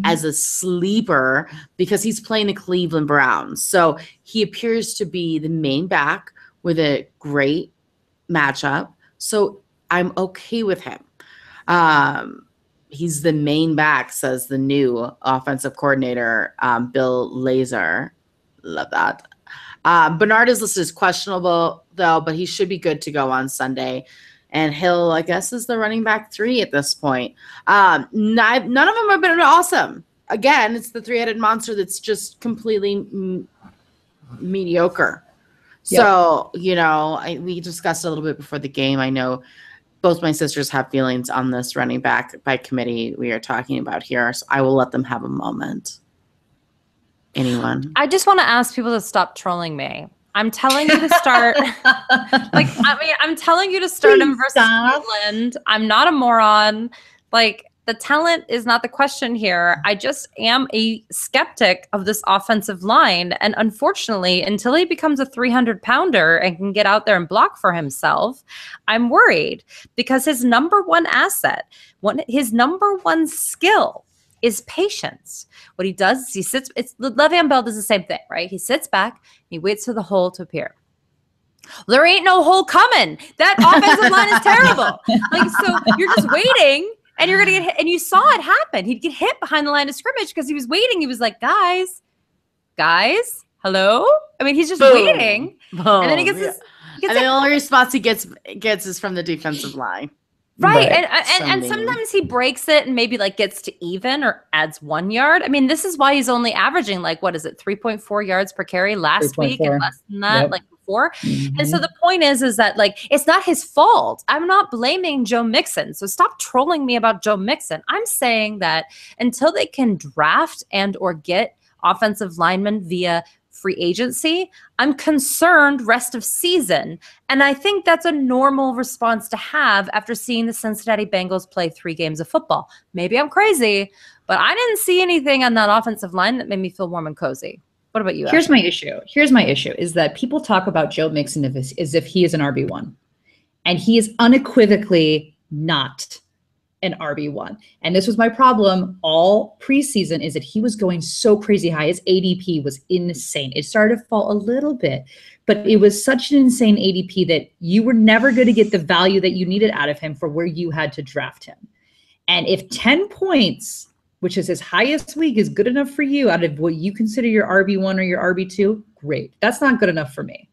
as a sleeper because he's playing the Cleveland Browns. So he appears to be the main back with a great matchup. So I'm okay with him. He's the main back, says the new offensive coordinator, Bill Lazor. Love that. Bernard is listed as questionable, though, but he should be good to go on Sunday. And Hill, I guess, is the running back 3 at this point. None of them have been awesome. Again, it's the three-headed monster that's just completely mediocre. Yep. So, we discussed a little bit before the game. I know both my sisters have feelings on this running back by committee we are talking about here, so I will let them have a moment. Anyone? I just want to ask people to stop trolling me. I'm telling you to start. I'm telling you to start him versus Cleveland. I'm not a moron. The talent is not the question here. I just am a skeptic of this offensive line. And unfortunately, until he becomes a 300-pounder and can get out there and block for himself, I'm worried because his number one asset, his number one skill is patience. What he does is Le'Veon Bell does the same thing, right? He sits back, he waits for the hole to appear. There ain't no hole coming. That offensive line is terrible. So you're just waiting. And you're going to get hit. And you saw it happen. He'd get hit behind the line of scrimmage because he was waiting. He was like, guys, hello? I mean, he's just waiting. Boom. And then he gets his... And the only response he gets is from the defensive line. Right. And sometimes he breaks it and maybe gets to even or adds 1 yard. I mean, this is why he's only averaging 3.4 yards per carry last week and less than that before. Mm-hmm. And so the point is that it's not his fault. I'm not blaming Joe Mixon. So stop trolling me about Joe Mixon. I'm saying that until they can draft and or get offensive linemen via free agency, I'm concerned rest of season. And I think that's a normal response to have after seeing the Cincinnati Bengals play 3 games of football. Maybe I'm crazy, but I didn't see anything on that offensive line that made me feel warm and cozy. What about you? Here's my issue is that people talk about Joe Mixon as if he is an RB1, and he is unequivocally not an RB1. And this was my problem all preseason, is that he was going so crazy high. His ADP was insane. It started to fall a little bit, but it was such an insane ADP that you were never going to get the value that you needed out of him for where you had to draft him. And if 10 points, which is his highest week, is good enough for you out of what you consider your RB1 or your RB2, great. That's not good enough for me.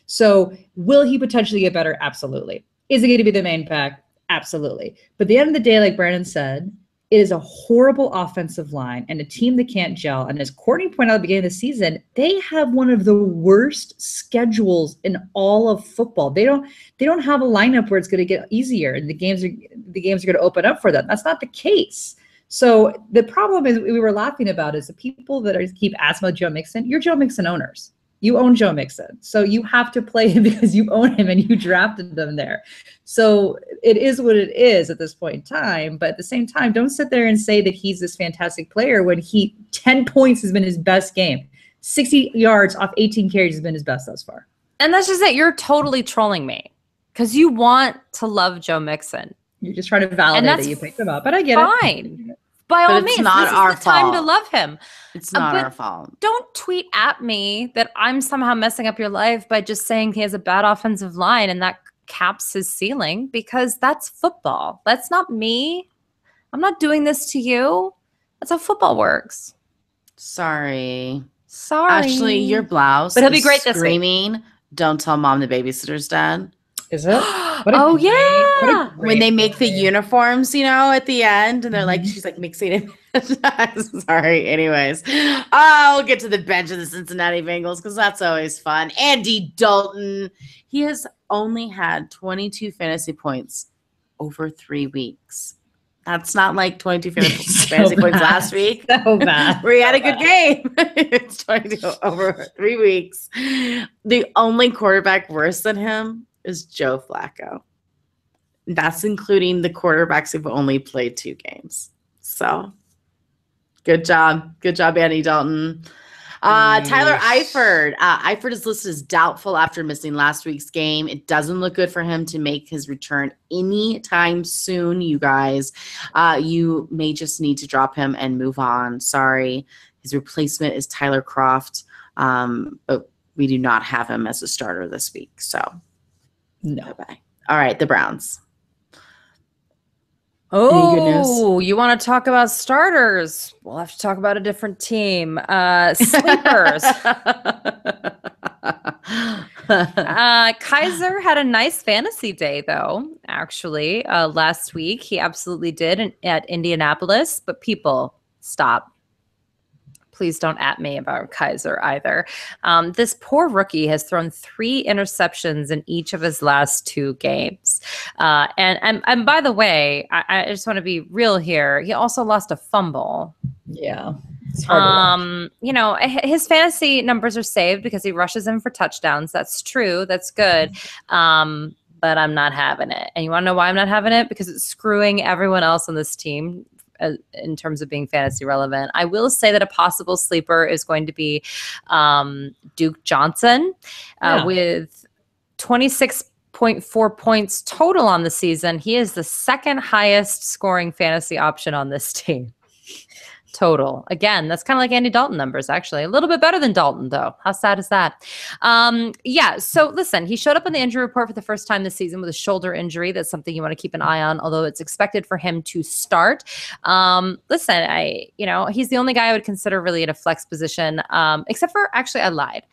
So will he potentially get better? Absolutely. Is it going to be the main pack? Absolutely. But at the end of the day, like Brandon said, it is a horrible offensive line and a team that can't gel. And as Courtney pointed out at the beginning of the season, they have one of the worst schedules in all of football. They don't have a lineup where it's going to get easier and the games are going to open up for them. That's not the case. So the problem is we were laughing about is the people that keep asking about Joe Mixon. You're Joe Mixon owners. You own Joe Mixon. So you have to play him because you own him and you drafted them there. So it is what it is at this point in time. But at the same time, don't sit there and say that he's this fantastic player when 10 points has been his best game. 60 yards off 18 carries has been his best thus far. And that's just it. You're totally trolling me because you want to love Joe Mixon. You're just trying to validate that you picked him up. But I get it. Fine. By all means, this is the time to love him. It's not our fault. Don't tweet at me that I'm somehow messing up your life by just saying he has a bad offensive line and that caps his ceiling, because that's football. That's not me. I'm not doing this to you. That's how football works. Sorry. Ashley, your blouse. But he'll be great this week. Screaming, "Don't tell mom the babysitter's dead." Is it? Oh, yeah. When they make the uniforms, at the end, and they're like, she's like mixing it. Sorry. Anyways, we'll get to the bench of the Cincinnati Bengals because that's always fun. Andy Dalton, he has only had 22 fantasy points over 3 weeks. That's not like 22 fantasy points last week. So bad. Where he had a good game. It's 22 over 3 weeks. The only quarterback worse than him is Joe Flacco. That's including the quarterbacks who've only played 2 games. So good job. Good job, Andy Dalton. Nice. Tyler Eifert. Eifert is listed as doubtful after missing last week's game. It doesn't look good for him to make his return anytime soon, you guys. You may just need to drop him and move on. Sorry. His replacement is Tyler Kroft, but we do not have him as a starter this week. So no. Bye-bye. All right, the Browns. Any good news? Oh, you want to talk about starters? We'll have to talk about a different team. Sleepers. Kaiser had a nice fantasy day, though, actually, last week. He absolutely did at Indianapolis. But people, stop. Please don't at me about Kaiser either. This poor rookie has thrown 3 interceptions in each of his last 2 games. And by the way, I just want to be real here. He also lost a fumble. Yeah. It's hard to watch. His fantasy numbers are saved because he rushes in for touchdowns. That's true. That's good. But I'm not having it. And you want to know why I'm not having it? Because it's screwing everyone else on this team in terms of being fantasy relevant. I will say that a possible sleeper is going to be Duke Johnson with 26.4 points total on the season. He is the second highest scoring fantasy option on this team. Total. Again, that's kind of like Andy Dalton numbers, actually. A little bit better than Dalton, though. How sad is that? So listen, he showed up in the injury report for the first time this season with a shoulder injury. That's something you want to keep an eye on, although it's expected for him to start. He's the only guy I would consider really in a flex position, except for, actually, I lied.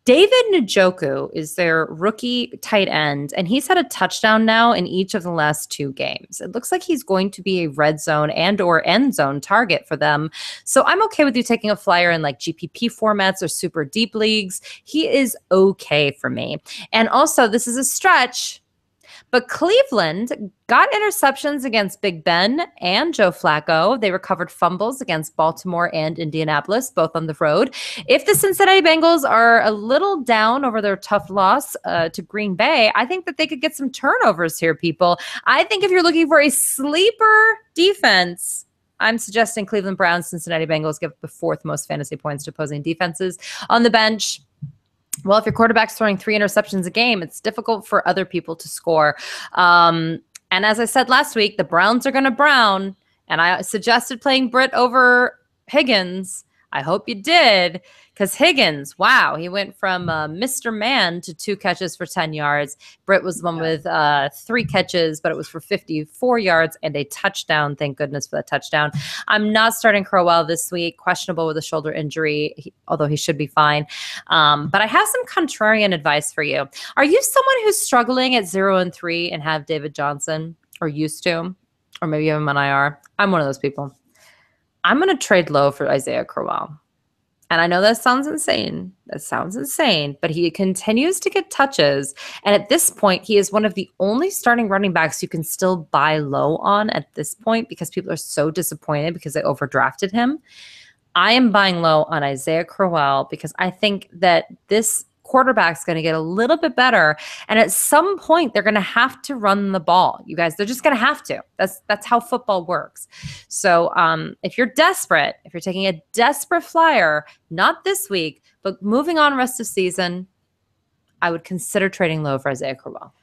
David Njoku is their rookie tight end, and he's had a touchdown now in each of the last 2 games. It looks like he's going to be a red zone and or end zone target for them. So I'm okay with you taking a flyer in like GPP formats or super deep leagues. He is okay for me. And also, this is a stretch, but Cleveland got interceptions against Big Ben and Joe Flacco. They recovered fumbles against Baltimore and Indianapolis, both on the road. If the Cincinnati Bengals are a little down over their tough loss to Green Bay, I think that they could get some turnovers here, people. I think if you're looking for a sleeper defense, I'm suggesting Cleveland Browns, Cincinnati Bengals give the 4th most fantasy points to opposing defenses. On the bench, well, if your quarterback's throwing 3 interceptions a game, it's difficult for other people to score. And as I said last week, the Browns are going to brown. And I suggested playing Britt over Higgins. I hope you did, because Higgins, wow, he went from Mr. Man to 2 catches for 10 yards. Britt was the one with 3 catches, but it was for 54 yards and a touchdown. Thank goodness for that touchdown. I'm not starting Crowell this week, questionable with a shoulder injury, although he should be fine. But I have some contrarian advice for you. Are you someone who's struggling at 0-3 and have David Johnson, or used to, or maybe you have him on IR? I'm one of those people. I'm going to trade low for Isaiah Crowell. And I know that sounds insane. But he continues to get touches. And at this point, he is one of the only starting running backs you can still buy low on at this point because people are so disappointed because they overdrafted him. I am buying low on Isaiah Crowell because I think that this quarterback's going to get a little bit better. And at some point, they're going to have to run the ball. You guys, they're just going to have to. That's how football works. So if you're desperate, if you're taking a desperate flyer, not this week, but moving on rest of season, I would consider trading low for Isaiah Crowell.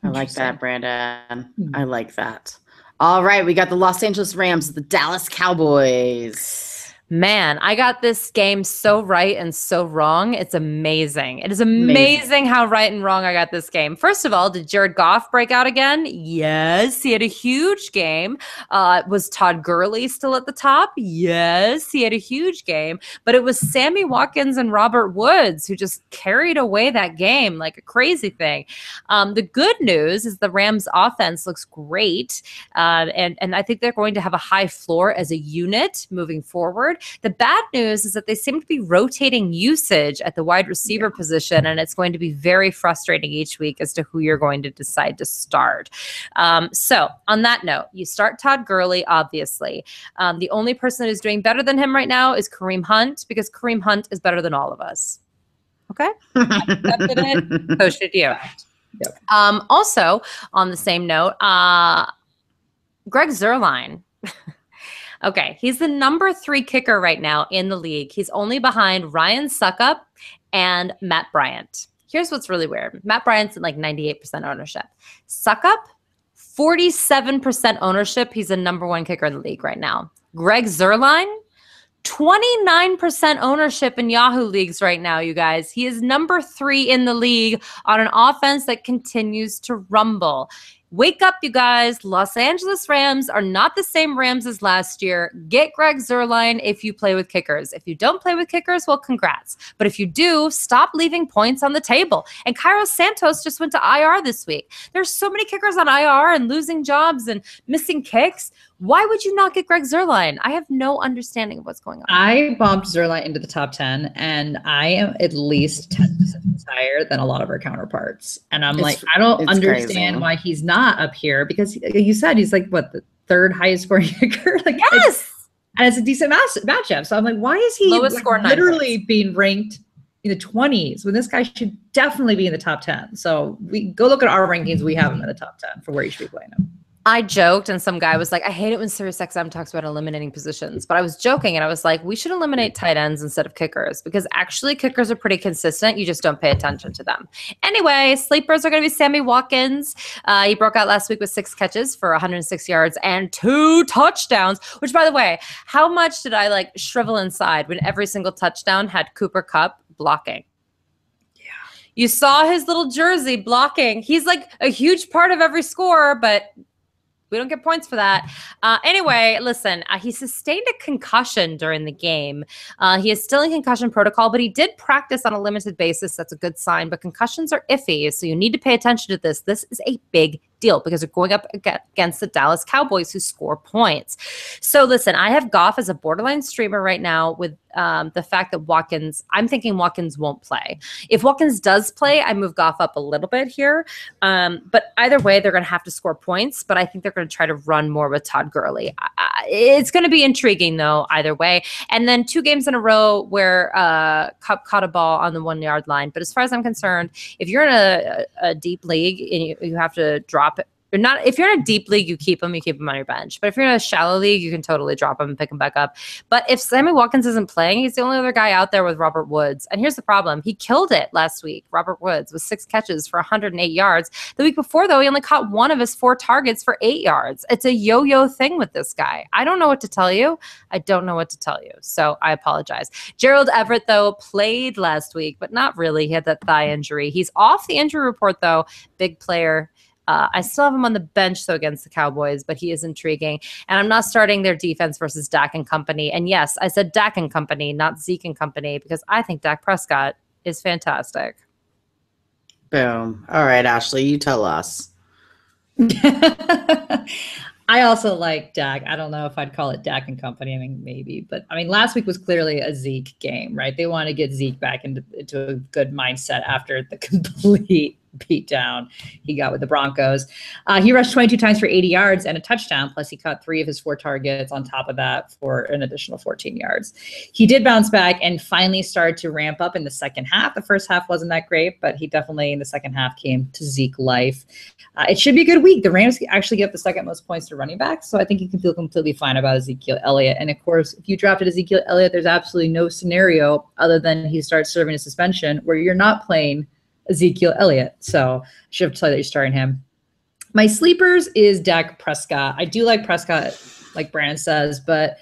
I like that, Brandon. I like that. All right, we got the Los Angeles Rams, the Dallas Cowboys. Man, I got this game so right and so wrong. It's amazing. It is amazing how right and wrong I got this game. First of all, did Jared Goff break out again? Yes, he had a huge game. Was Todd Gurley still at the top? Yes, he had a huge game. But it was Sammy Watkins and Robert Woods who just carried away that game like a crazy thing. The good news is the Rams offense looks great. And I think they're going to have a high floor as a unit moving forward. The bad news is that they seem to be rotating usage at the wide receiver position, and it's going to be very frustrating each week as to who you're going to decide to start. So on that note, you start Todd Gurley, obviously. The only person who's doing better than him right now is Kareem Hunt, because Kareem Hunt is better than all of us. Okay? Accepted it. So should you. Yep. Also, on the same note, Greg Zuerlein. Okay, he's the number 3 kicker right now in the league. He's only behind Ryan Suckup and Matt Bryant. Here's what's really weird. Matt Bryant's at like 98% ownership. Suckup, 47% ownership. He's the number 1 kicker in the league right now. Greg Zuerlein, 29% ownership in Yahoo leagues right now, you guys. He is number 3 in the league on an offense that continues to rumble. Wake up, you guys. Los Angeles Rams are not the same Rams as last year. Get Greg Zuerlein if you play with kickers. If you don't play with kickers, well, congrats. But if you do, stop leaving points on the table. And Cairo Santos just went to IR this week. There's so many kickers on IR and losing jobs and missing kicks. Why would you not get Greg Zuerlein? I have no understanding of what's going on. I bumped Zuerlein into the top 10, and I am at least 10% higher than a lot of our counterparts. And I'm I don't understand why he's not up here, because you said he's like, what, the third highest scoring kicker? Like, yes! And it's a decent matchup. So I'm like, why is he literally being ranked in the 20s when this guy should definitely be in the top 10? So we go look at our rankings. We have him in the top 10 for where you should be playing him. I joked, and some guy was like, I hate it when SiriusXM talks about eliminating positions. But I was joking, and I was like, we should eliminate tight ends instead of kickers, because actually kickers are pretty consistent. You just don't pay attention to them. Anyway, sleepers are going to be Sammy Watkins. He broke out last week with 6 catches for 106 yards and 2 touchdowns, which, by the way, how much did I shrivel inside when every single touchdown had Cooper Kupp blocking? Yeah. You saw his little jersey blocking. He's like a huge part of every score, but we don't get points for that. Anyway, listen, he sustained a concussion during the game. He is still in concussion protocol, but he did practice on a limited basis. That's a good sign, but concussions are iffy, so you need to pay attention to this. This is a big deal because they're going up against the Dallas Cowboys, who score points. So listen, I have Goff as a borderline streamer right now with the fact that I'm thinking Watkins won't play. If Watkins does play, I move Goff up a little bit here. But either way, they're going to have to score points, but I think they're going to try to run more with Todd Gurley. It's going to be intriguing, though, either way. And then 2 games in a row where Kupp caught a ball on the 1-yard line. But as far as I'm concerned, if you're in a deep league and you have to drop it, if you're in a deep league, you keep him on your bench. But if you're in a shallow league, you can totally drop him and pick him back up. But if Sammy Watkins isn't playing, he's the only other guy out there with Robert Woods. And here's the problem. He killed it last week, Robert Woods, with 6 catches for 108 yards. The week before, though, he only caught 1 of his 4 targets for 8 yards. It's a yo-yo thing with this guy. I don't know what to tell you. So I apologize. Gerald Everett, though, played last week, but not really. He had that thigh injury. He's off the injury report, though. Big player. I still have him on the bench, though, against the Cowboys, but he is intriguing. And I'm not starting their defense versus Dak and company. And yes, I said Dak and company, not Zeke and company, because I think Dak Prescott is fantastic. Boom. All right, Ashley, you tell us. I also like Dak. I don't know if I'd call it Dak and company. I mean, maybe. But, I mean, last week was clearly a Zeke game, right? They want to get Zeke back into a good mindset after the complete beat down he got with the Broncos. He rushed 22 times for 80 yards and a touchdown, plus he caught 3 of his 4 targets on top of that for an additional 14 yards. He did bounce back and finally started to ramp up in the second half. The first half wasn't that great, but he definitely in the second half came to Zeke life. It should be a good week. The Rams actually get the second most points to running backs, so I think you can feel completely fine about Ezekiel Elliott. And of course, if you drafted Ezekiel Elliott, there's absolutely no scenario other than he starts serving a suspension where you're not playing Ezekiel Elliott. So I should have told you that you're starting him. My sleepers is Dak Prescott. I do like Prescott, like Brandon says, but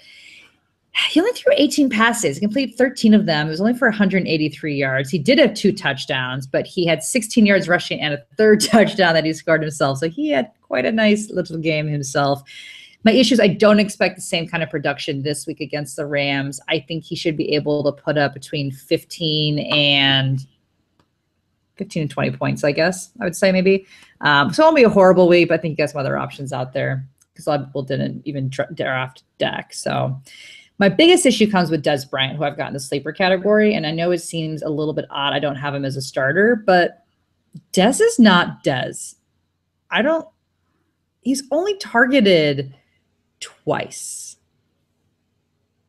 he only threw 18 passes. He completed 13 of them. It was only for 183 yards. He did have 2 touchdowns, but he had 16 yards rushing and a 3rd touchdown that he scored himself. So he had quite a nice little game himself. My issue is I don't expect the same kind of production this week against the Rams. I think he should be able to put up between 15 and 20 points, I guess I would say maybe. So it won't be a horrible week, but I think you got some other options out there because a lot of people didn't even draft Dak. So my biggest issue comes with Dez Bryant, who I've got in the sleeper category. And I know it seems a little bit odd. I don't have him as a starter, but Dez is not Dez. He's only targeted twice.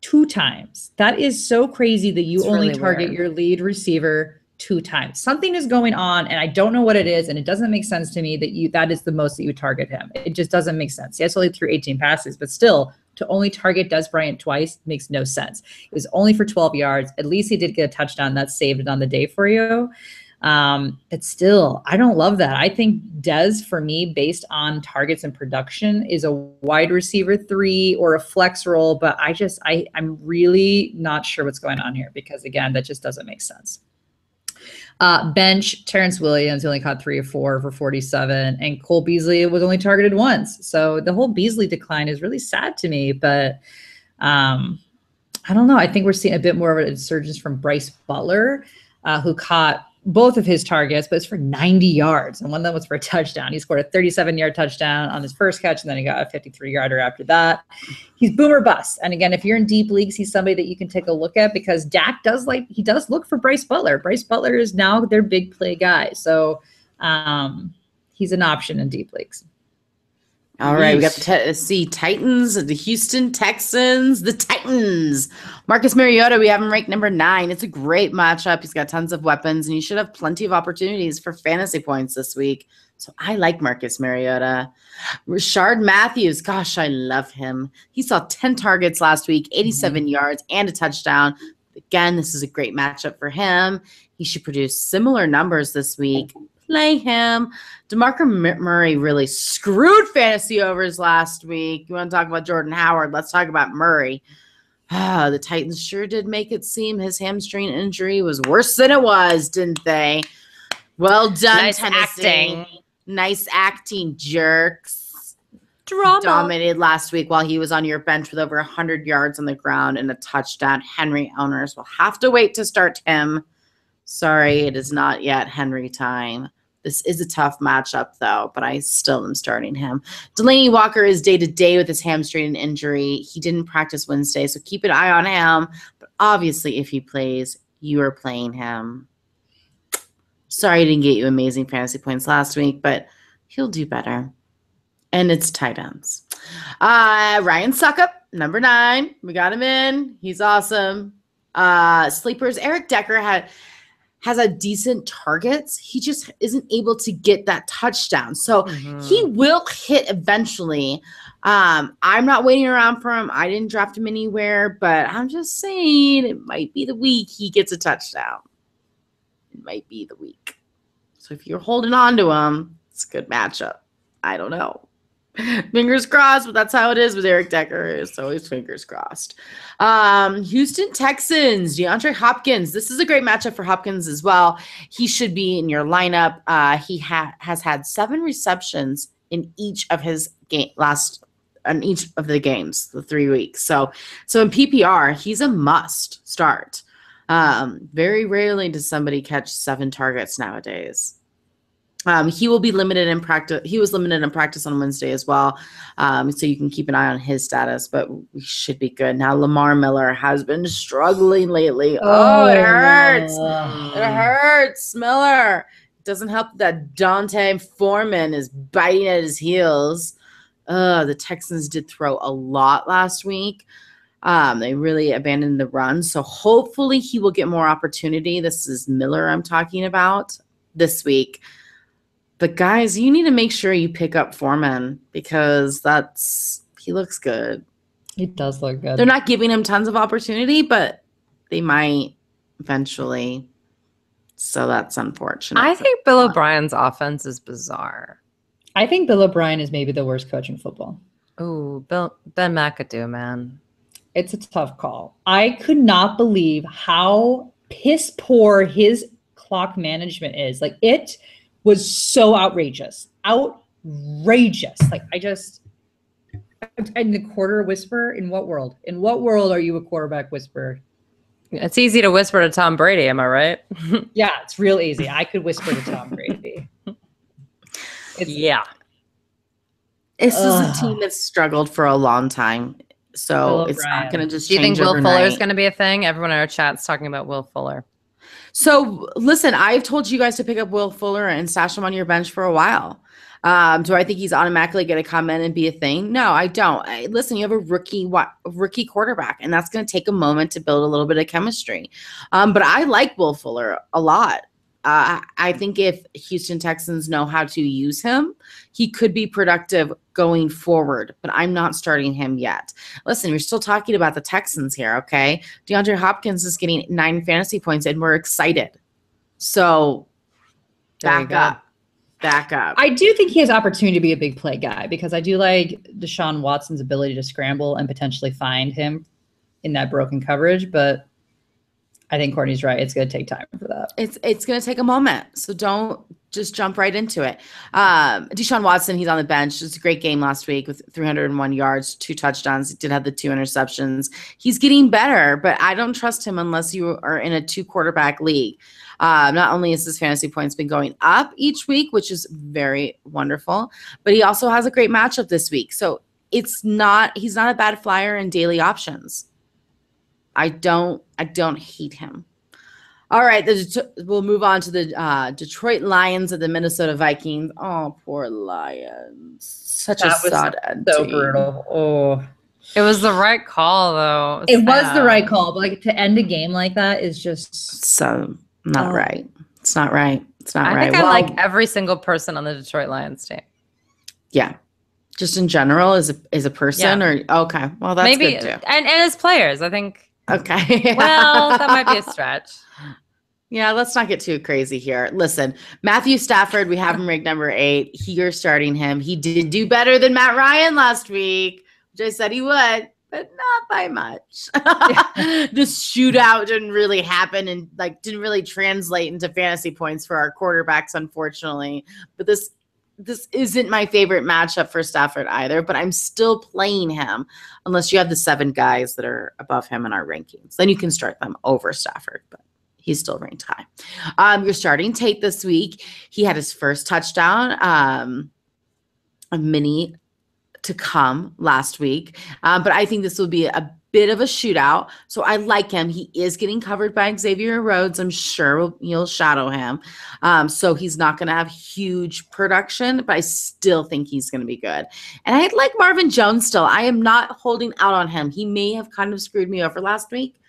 2 times. That is so crazy that you only really target your lead receiver 2 times. Something is going on, and I don't know what it is, and it doesn't make sense to me that is the most that you target him. It just doesn't make sense. Yes, only threw 18 passes, but still, to only target Dez Bryant twice makes no sense. It was only for 12 yards. At least he did get a touchdown that saved it on the day for you. But still, I don't love that. I think Dez, for me, based on targets and production, is a wide receiver 3 or a flex role, but I'm really not sure what's going on here because, again, that just doesn't make sense. Bench, Terrence Williams, he only caught 3 or 4 for 47, and Cole Beasley was only targeted once. So the whole Beasley decline is really sad to me, but I don't know. I think we're seeing a bit more of an insurgence from Bryce Butler, who caught both of his targets, but it's for 90 yards. And one of them was for a touchdown. He scored a 37-yard touchdown on his first catch, and then he got a 53-yarder after that. He's boom or bust. And again, if you're in deep leagues, he's somebody that you can take a look at because Dak does look for Bryce Butler. Bryce Butler is now their big play guy. So he's an option in deep leagues. All right, we got the Tennessee Titans, the Houston Texans, the Titans. Marcus Mariota, we have him ranked number 9. It's a great matchup. He's got tons of weapons, and you should have plenty of opportunities for fantasy points this week. So I like Marcus Mariota. Rashard Matthews, gosh, I love him. He saw 10 targets last week, 87 yards, and a touchdown. Again, this is a great matchup for him. He should produce similar numbers this week. Play him. Demarco Murray really screwed fantasy overs last week. You want to talk about Jordan Howard? Let's talk about Murray. The Titans sure did make it seem his hamstring injury was worse than it was, didn't they? Well done, nice Tennessee. Acting. Nice acting, jerks. Drama. Dominated last week while he was on your bench with over 100 yards on the ground and a touchdown. Henry owners will have to wait to start him. Sorry, it is not yet Henry time. This is a tough matchup, though, but I still am starting him. Delanie Walker is day-to-day with his hamstring injury. He didn't practice Wednesday, so keep an eye on him. But obviously, if he plays, you are playing him. Sorry I didn't get you amazing fantasy points last week, but he'll do better. And it's tight ends. Ryan Suckup, number 9. We got him in. He's awesome. Sleepers, Eric Decker has a decent targets. He just isn't able to get that touchdown. So he will hit eventually. I'm not waiting around for him. I didn't draft him anywhere, but I'm just saying it might be the week he gets a touchdown. It might be the week. So if you're holding on to him, it's a good matchup. I don't know. Fingers crossed, but that's how it is with Eric Decker. It's always fingers crossed. Houston Texans, DeAndre Hopkins. This is a great matchup for Hopkins as well. He should be in your lineup. He has had 7 receptions in each of his each of the games, the 3 weeks. So in PPR, he's a must start. Very rarely does somebody catch 7 targets nowadays. He will be limited in practice. He was limited in practice on Wednesday as well. So you can keep an eye on his status, but we should be good. Now, Lamar Miller has been struggling lately. Oh, it hurts. It hurts. Miller. It doesn't help that Dante Foreman is biting at his heels. The Texans did throw a lot last week. They really abandoned the run. So hopefully he will get more opportunity. This is Miller I'm talking about this week. But guys, you need to make sure you pick up Foreman because he looks good. He does look good. They're not giving him tons of opportunity, but they might eventually. So that's unfortunate. I think Bill O'Brien's offense is bizarre. I think Bill O'Brien is maybe the worst coach in football. Oh, Ben McAdoo, man. It's a tough call. I could not believe how piss poor his clock management is. Like, it was so outrageous. Outrageous. Like, in the quarter whisperer, in what world? In what world are you a quarterback whisperer? It's easy to whisper to Tom Brady, am I right? Yeah, it's real easy. I could whisper to Tom Brady. Yeah. This is a team that's struggled for a long time. So it's not going to just change. Do you think Will overnight. Fuller is going to be a thing? Everyone in our chat's talking about Will Fuller. So listen, I've told you guys to pick up Will Fuller and stash him on your bench for a while. Do I think he's automatically going to come in and be a thing? No, I don't. Listen, you have a rookie quarterback, and that's going to take a moment to build a little bit of chemistry. But I like Will Fuller a lot. I think if Houston Texans know how to use him, he could be productive going forward, but I'm not starting him yet. Listen, we're still talking about the Texans here, okay? DeAndre Hopkins is getting 9 fantasy points, and we're excited. So back up. I do think he has opportunity to be a big play guy because I do like Deshaun Watson's ability to scramble and potentially find him in that broken coverage, but I think Courtney's right. It's going to take time for that. It's going to take a moment. So don't just jump right into it. Deshaun Watson, he's on the bench. It's a great game last week with 301 yards, 2 touchdowns. He did have the 2 interceptions. He's getting better, but I don't trust him unless you are in a 2-quarterback league. Not only has his fantasy points been going up each week, which is very wonderful, but he also has a great matchup this week. So he's not a bad flyer in daily options. I don't hate him. All right, we'll move on to the Detroit Lions and the Minnesota Vikings. Oh, poor Lions. Such a sad ending. So brutal. Oh. It was the right call, though. It was the right call, but like to end a game like that is just so not right. It's not right. It's not right. I think I like every single person on the Detroit Lions team. Yeah. Just in general as a person or okay. Well, that's maybe good too. And as players, I think. Okay. Well, that might be a stretch. Yeah, let's not get too crazy here. Listen, Matthew Stafford, we have him ranked number 8. You're starting him. He did do better than Matt Ryan last week, which I said he would, but not by much. This shootout didn't really happen and didn't really translate into fantasy points for our quarterbacks, unfortunately. But this isn't my favorite matchup for Stafford either, but I'm still playing him unless you have the 7 guys that are above him in our rankings. Then you can start them over Stafford, but he's still ranked high. You're starting Tate this week. He had his first touchdown, a mini to come last week. But I think this will be a bit of a shootout. So I like him. He is getting covered by Xavier Rhodes. I'm sure you'll shadow him. So he's not going to have huge production, but I still think he's going to be good. And I like Marvin Jones still. I am not holding out on him. He may have kind of screwed me over last week,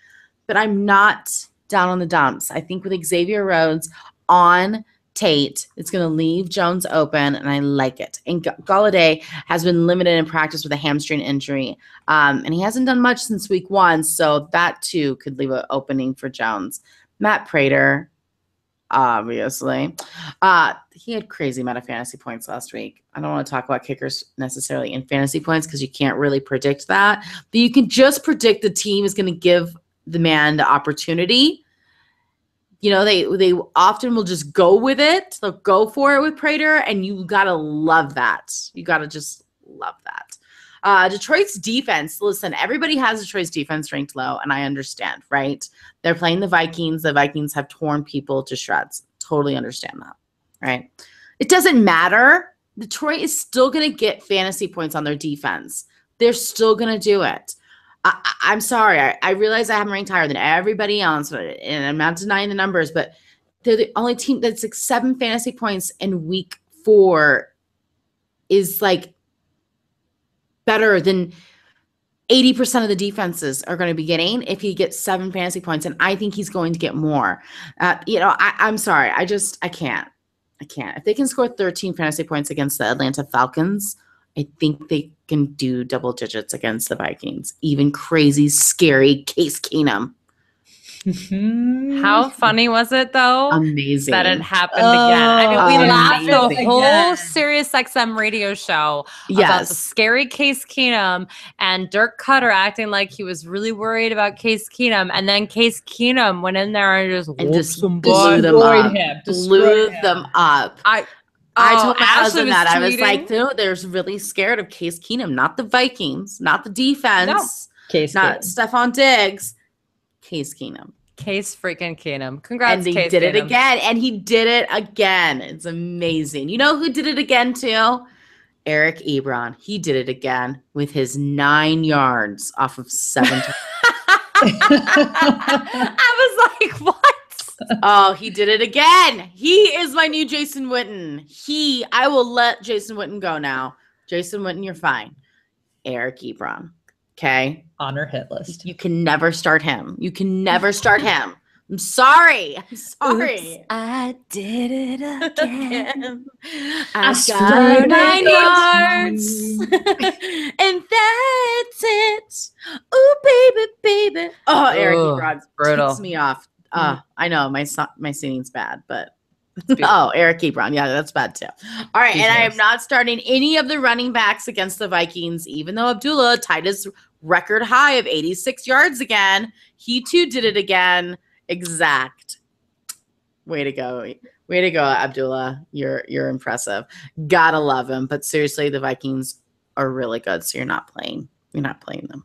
but I'm not down on the dumps. I think with Xavier Rhodes on Tate, it's going to leave Jones open, and I like it. And Golladay has been limited in practice with a hamstring injury, and he hasn't done much since week 1, so that too could leave an opening for Jones. Matt Prater, obviously. He had crazy amount of fantasy points last week. I don't want to talk about kickers necessarily in fantasy points because you can't really predict that, but you can just predict the team is going to give the man the opportunity. You know, they often will just go with it. They'll go for it with Prater, and you got to love that. You got to just love that. Detroit's defense, listen, everybody has Detroit's defense ranked low, and I understand, right? They're playing the Vikings. The Vikings have torn people to shreds. Totally understand that, right? It doesn't matter. Detroit is still going to get fantasy points on their defense. They're still going to do it. I'm sorry. I realize I have them ranked higher than everybody else, and I'm not denying the numbers, but they're the only team that's 7 fantasy points in week 4 is better than 80% of the defenses are going to be getting if he gets 7 fantasy points, and I think he's going to get more. I'm sorry. I can't. If they can score 13 fantasy points against the Atlanta Falcons, I think they can do double digits against the Vikings. Even crazy, scary Case Keenum. How funny was it, though? Amazing. That it happened again. I mean, we laughed the whole Sirius XM radio show about the scary Case Keenum and Dirk Cutter acting like he was really worried about Case Keenum. And then Case Keenum went in there and just blew them up. I told my husband that. I was like, they're really scared of Case Keenum, not the Vikings, not the defense, not Stephon Diggs. Case Keenum. Case freaking Keenum. Congrats, and Case did it Keenum. again, and he did it again. It's amazing. You know who did it again, too? Eric Ebron. He did it again with his 9 yards off of 7. I was like, what? Oh, he did it again. He is my new Jason Witten. I will let Jason Witten go now. Jason Witten, you're fine. Eric Ebron. Okay. On our hit list. You can never start him. I'm sorry. Oops, I did it again. I got 9 yards. And that's it. Ooh, baby. Oh, Eric Ebron ticks me off. I know my singing's bad, but Eric Ebron. Yeah, that's bad too. All right. And I am not starting any of the running backs against the Vikings, even though Abdullah tied his record high of 86 yards again. He too did it again. exact. Way to go. Way to go, Abdullah. You're impressive. Gotta love him. But seriously, the Vikings are really good, so you're not playing them.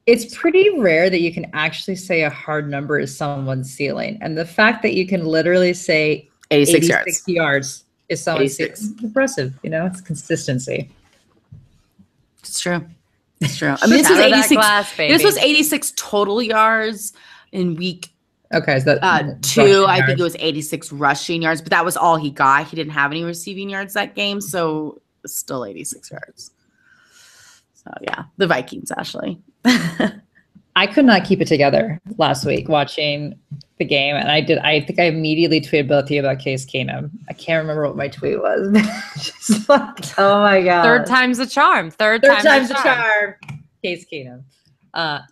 It's pretty rare that you can actually say a hard number is someone's ceiling. And the fact that you can literally say 86 yards is someone's ceiling. It's impressive. It's consistency. It's true. It's true. I mean, this was 86 total yards in week Okay, so that 2. I think it was 86 rushing yards, but that was all he got. He didn't have any receiving yards that game, so it's still 86 yards. So yeah, the Vikings, Ashley. I could not keep it together last week watching the game, and I think I immediately tweeted both of you about Case Keenum. I can't remember what my tweet was. Just like, oh my god! Third time's the charm. Third time's the charm. Case Keenum.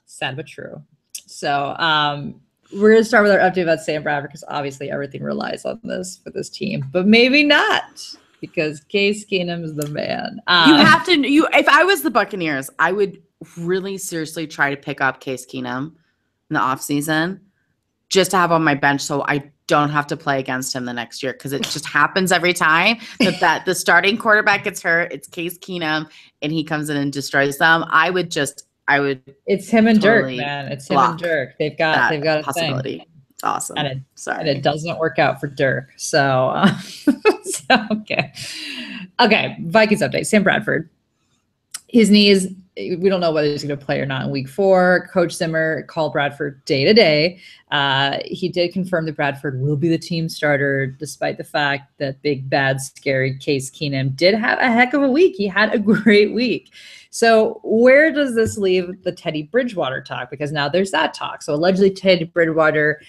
Sad but true. So we're going to start with our update about Sam Bradford because obviously everything relies on this for this team, but maybe not because Case Keenum is the man. You have to. If I was the Buccaneers, I would really seriously try to pick up Case Keenum in the offseason just to have on my bench so I don't have to play against him the next year because it just happens every time that the starting quarterback gets hurt. It's Case Keenum and he comes in and destroys them. I would. It's him and totally Dirk, man. It's him and Dirk. They've got a possibility. Thing. It's awesome. And it doesn't work out for Dirk. So, okay. Vikings update. Sam Bradford. His knee is. We don't know whether he's going to play or not in week 4. Coach Zimmer called Bradford day to day. He did confirm that Bradford will be the team starter, despite the fact that big, bad, scary Case Keenum did have a heck of a week. He had a great week. So where does this leave the Teddy Bridgewater talk? Because now there's that talk. So allegedly Teddy Bridgewater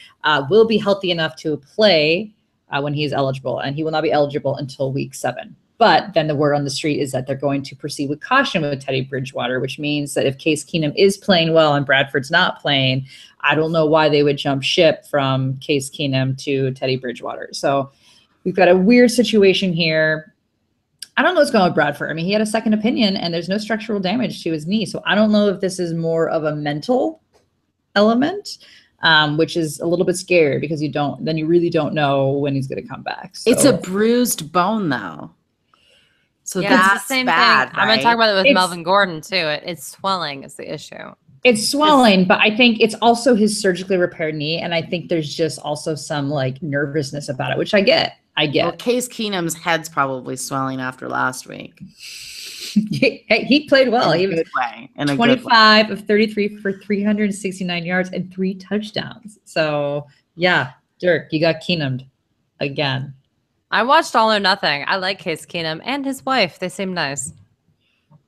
will be healthy enough to play when he's eligible, and he will not be eligible until week 7. But then the word on the street is that they're going to proceed with caution with Teddy Bridgewater, which means that if Case Keenum is playing well and Bradford's not playing, I don't know why they would jump ship from Case Keenum to Teddy Bridgewater. So we've got a weird situation here. I don't know what's going on with Bradford. I mean, he had a second opinion and there's no structural damage to his knee. So I don't know if this is more of a mental element, which is a little bit scary because you really don't know when he's going to come back. So. It's a bruised bone though. So yeah, that's it's the same bad, thing. right? I'm going to talk about it with Melvin Gordon too. It's swelling is the issue. It's swelling, but I think it's also his surgically repaired knee. And I think there's just also some like nervousness about it, which I get. Well, Case Keenum's head's probably swelling after last week. He played well. He was 25 of 33 for 369 yards and 3 touchdowns. So yeah, Dirk, you got Keenumed again. I watched All or Nothing. I like Case Keenum and his wife. They seem nice.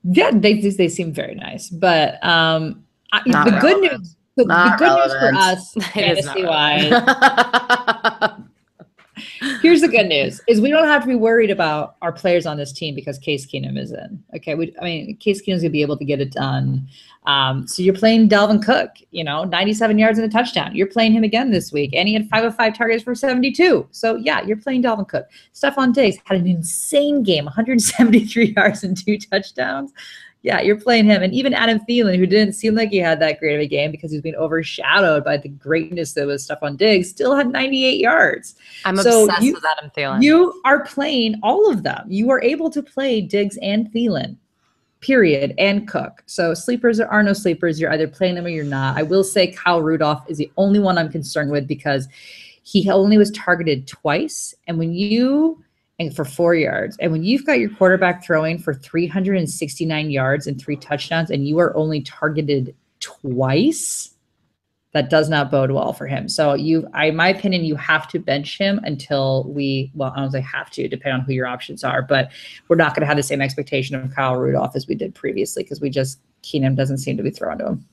Yeah, they seem very nice. But the good news for us, fantasy-wise, here's the good news: is we don't have to be worried about our players on this team because Case Keenum is in. Okay, Case Keenum's gonna be able to get it done. So you're playing Dalvin Cook, 97 yards and a touchdown. You're playing him again this week, and he had 5 of 5 targets for 72. So yeah, you're playing Dalvin Cook. Stephon Diggs had an insane game, 173 yards and 2 touchdowns. Yeah, you're playing him. And even Adam Thielen, who didn't seem like he had that great of a game because he's been overshadowed by the greatness that was Stephon Diggs, still had 98 yards. I'm obsessed with Adam Thielen. You are playing all of them. You are able to play Diggs and Thielen, period, and Cook. So sleepers are no sleepers. You're either playing them or you're not. I will say Kyle Rudolph is the only one I'm concerned with because he only was targeted twice. And for 4 yards. And when you've got your quarterback throwing for 369 yards and 3 touchdowns, and you are only targeted twice, that does not bode well for him. So in my opinion, you have to bench him until I don't say have to, depending on who your options are, but we're not going to have the same expectation of Kyle Rudolph as we did previously because Keenum doesn't seem to be throwing to him.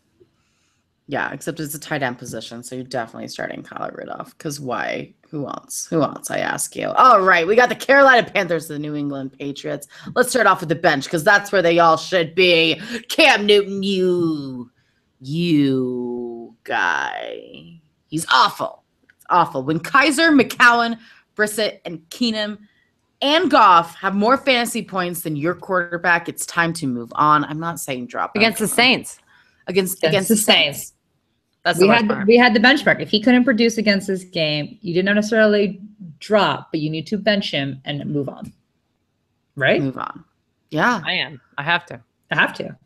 Yeah, except it's a tight end position, so you're definitely starting Kyle Rudolph. Because why? Who else? I ask you. All right, we got the Carolina Panthers, the New England Patriots. Let's start off with the bench because that's where they all should be. Cam Newton, you guy. He's awful. It's awful. When Kaiser, McCown, Brissett, and Keenum and Goff have more fantasy points than your quarterback, it's time to move on. I'm not saying drop against the Saints. Against the Saints. That's the worst part. We had the benchmark. If he couldn't produce against this game, you didn't necessarily drop, but you need to bench him and move on. Right? Move on. Yeah. I am. I have to.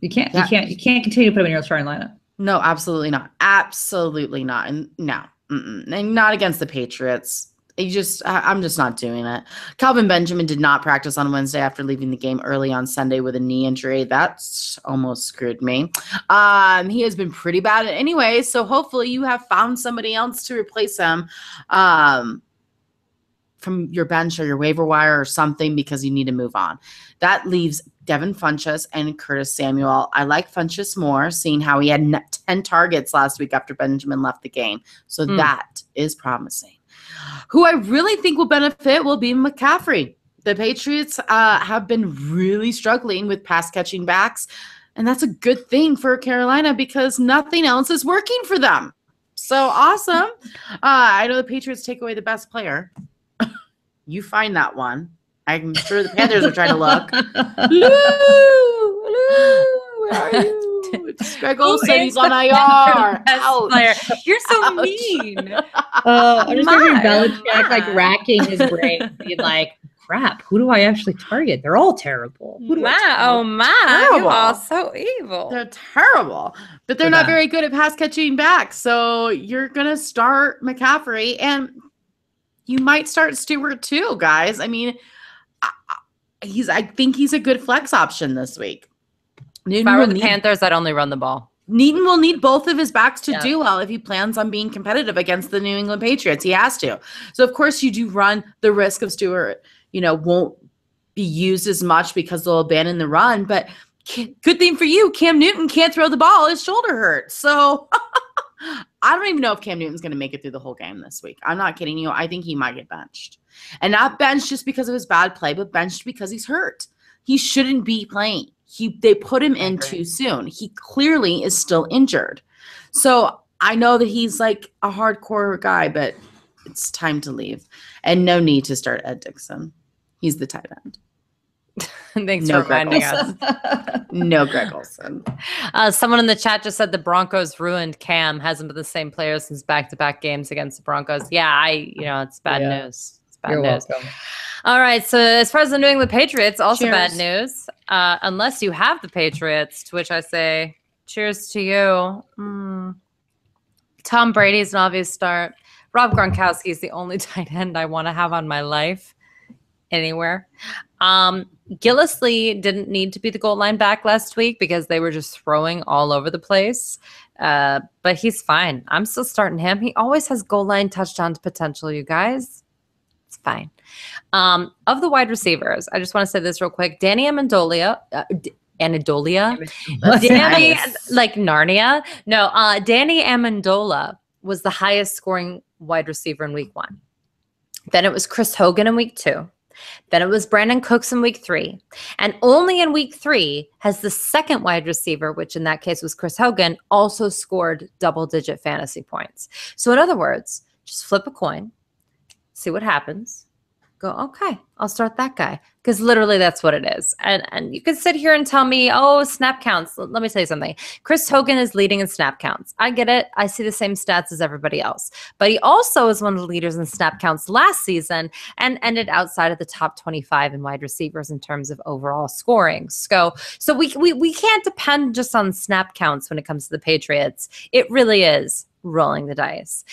You can't continue to put him in your starting lineup. No, absolutely not. Absolutely not. And no. And not against the Patriots. I'm just not doing it. Kelvin Benjamin did not practice on Wednesday after leaving the game early on Sunday with a knee injury. That's almost screwed me. He has been pretty bad anyway, so hopefully you have found somebody else to replace him from your bench or your waiver wire or something, because you need to move on. That leaves Devin Funchess and Curtis Samuel. I like Funchess more, seeing how he had 10 targets last week after Benjamin left the game. So that is promising. Who I really think will benefit will be McCaffrey. The Patriots have been really struggling with pass-catching backs, and that's a good thing for Carolina because nothing else is working for them. So awesome. I know the Patriots take away the best player. You find that one. I'm sure the Panthers are trying to look. Hello, where are you? It's Greg Olsen. He's on IR. You're so mean. I'm just thinking Belichick like racking his brain, being like, crap, who do I actually target? They're all terrible. You are so evil. They're terrible. But they're not very good at pass catching back. So you're gonna start McCaffrey, and you might start Stewart too, guys. I mean, I think he's a good flex option this week. If I were the Panthers, I'd only run the ball. Newton will need both of his backs to do well if he plans on being competitive against the New England Patriots. He has to. So, of course, you do run the risk of Stewart, won't be used as much because they'll abandon the run. But good thing for you, Cam Newton can't throw the ball. His shoulder hurts. So I don't even know if Cam Newton's going to make it through the whole game this week. I'm not kidding you. I think he might get benched. And not benched just because of his bad play, but benched because he's hurt. He shouldn't be playing. They put him in too soon. He clearly is still injured. So I know that he's like a hardcore guy, but it's time to leave. And no need to start Ed Dixon. He's the tight end. Thanks for reminding us. No Greg Olsen. Someone in the chat just said the Broncos ruined Cam. Hasn't been the same player since back-to-back games against the Broncos. Yeah, it's bad news. It's bad news. Welcome. All right, so as far as the New England Patriots, also bad news. Unless you have the Patriots, to which I say, cheers to you. Tom Brady's an obvious start. Rob Gronkowski is the only tight end I want to have on my life anywhere. Gillislee didn't need to be the goal line back last week because they were just throwing all over the place. But he's fine. I'm still starting him. He always has goal line touchdowns potential, you guys. It's fine. Of the wide receivers, I just want to say this real quick. Danny Amendola, Danny, like Narnia. No, Danny Amendola was the highest scoring wide receiver in week 1. Then it was Chris Hogan in week 2. Then it was Brandon Cooks in week 3. And only in week 3 has the second wide receiver, which in that case was Chris Hogan, also scored double-digit fantasy points. So in other words, just flip a coin, see what happens. Go, okay, I'll start that guy. Because literally that's what it is. And you can sit here and tell me, oh, snap counts. Let me tell you something. Chris Hogan is leading in snap counts. I get it. I see the same stats as everybody else. But he also is one of the leaders in snap counts last season and ended outside of the top 25 in wide receivers in terms of overall scoring. So we can't depend just on snap counts when it comes to the Patriots. It really is rolling the dice.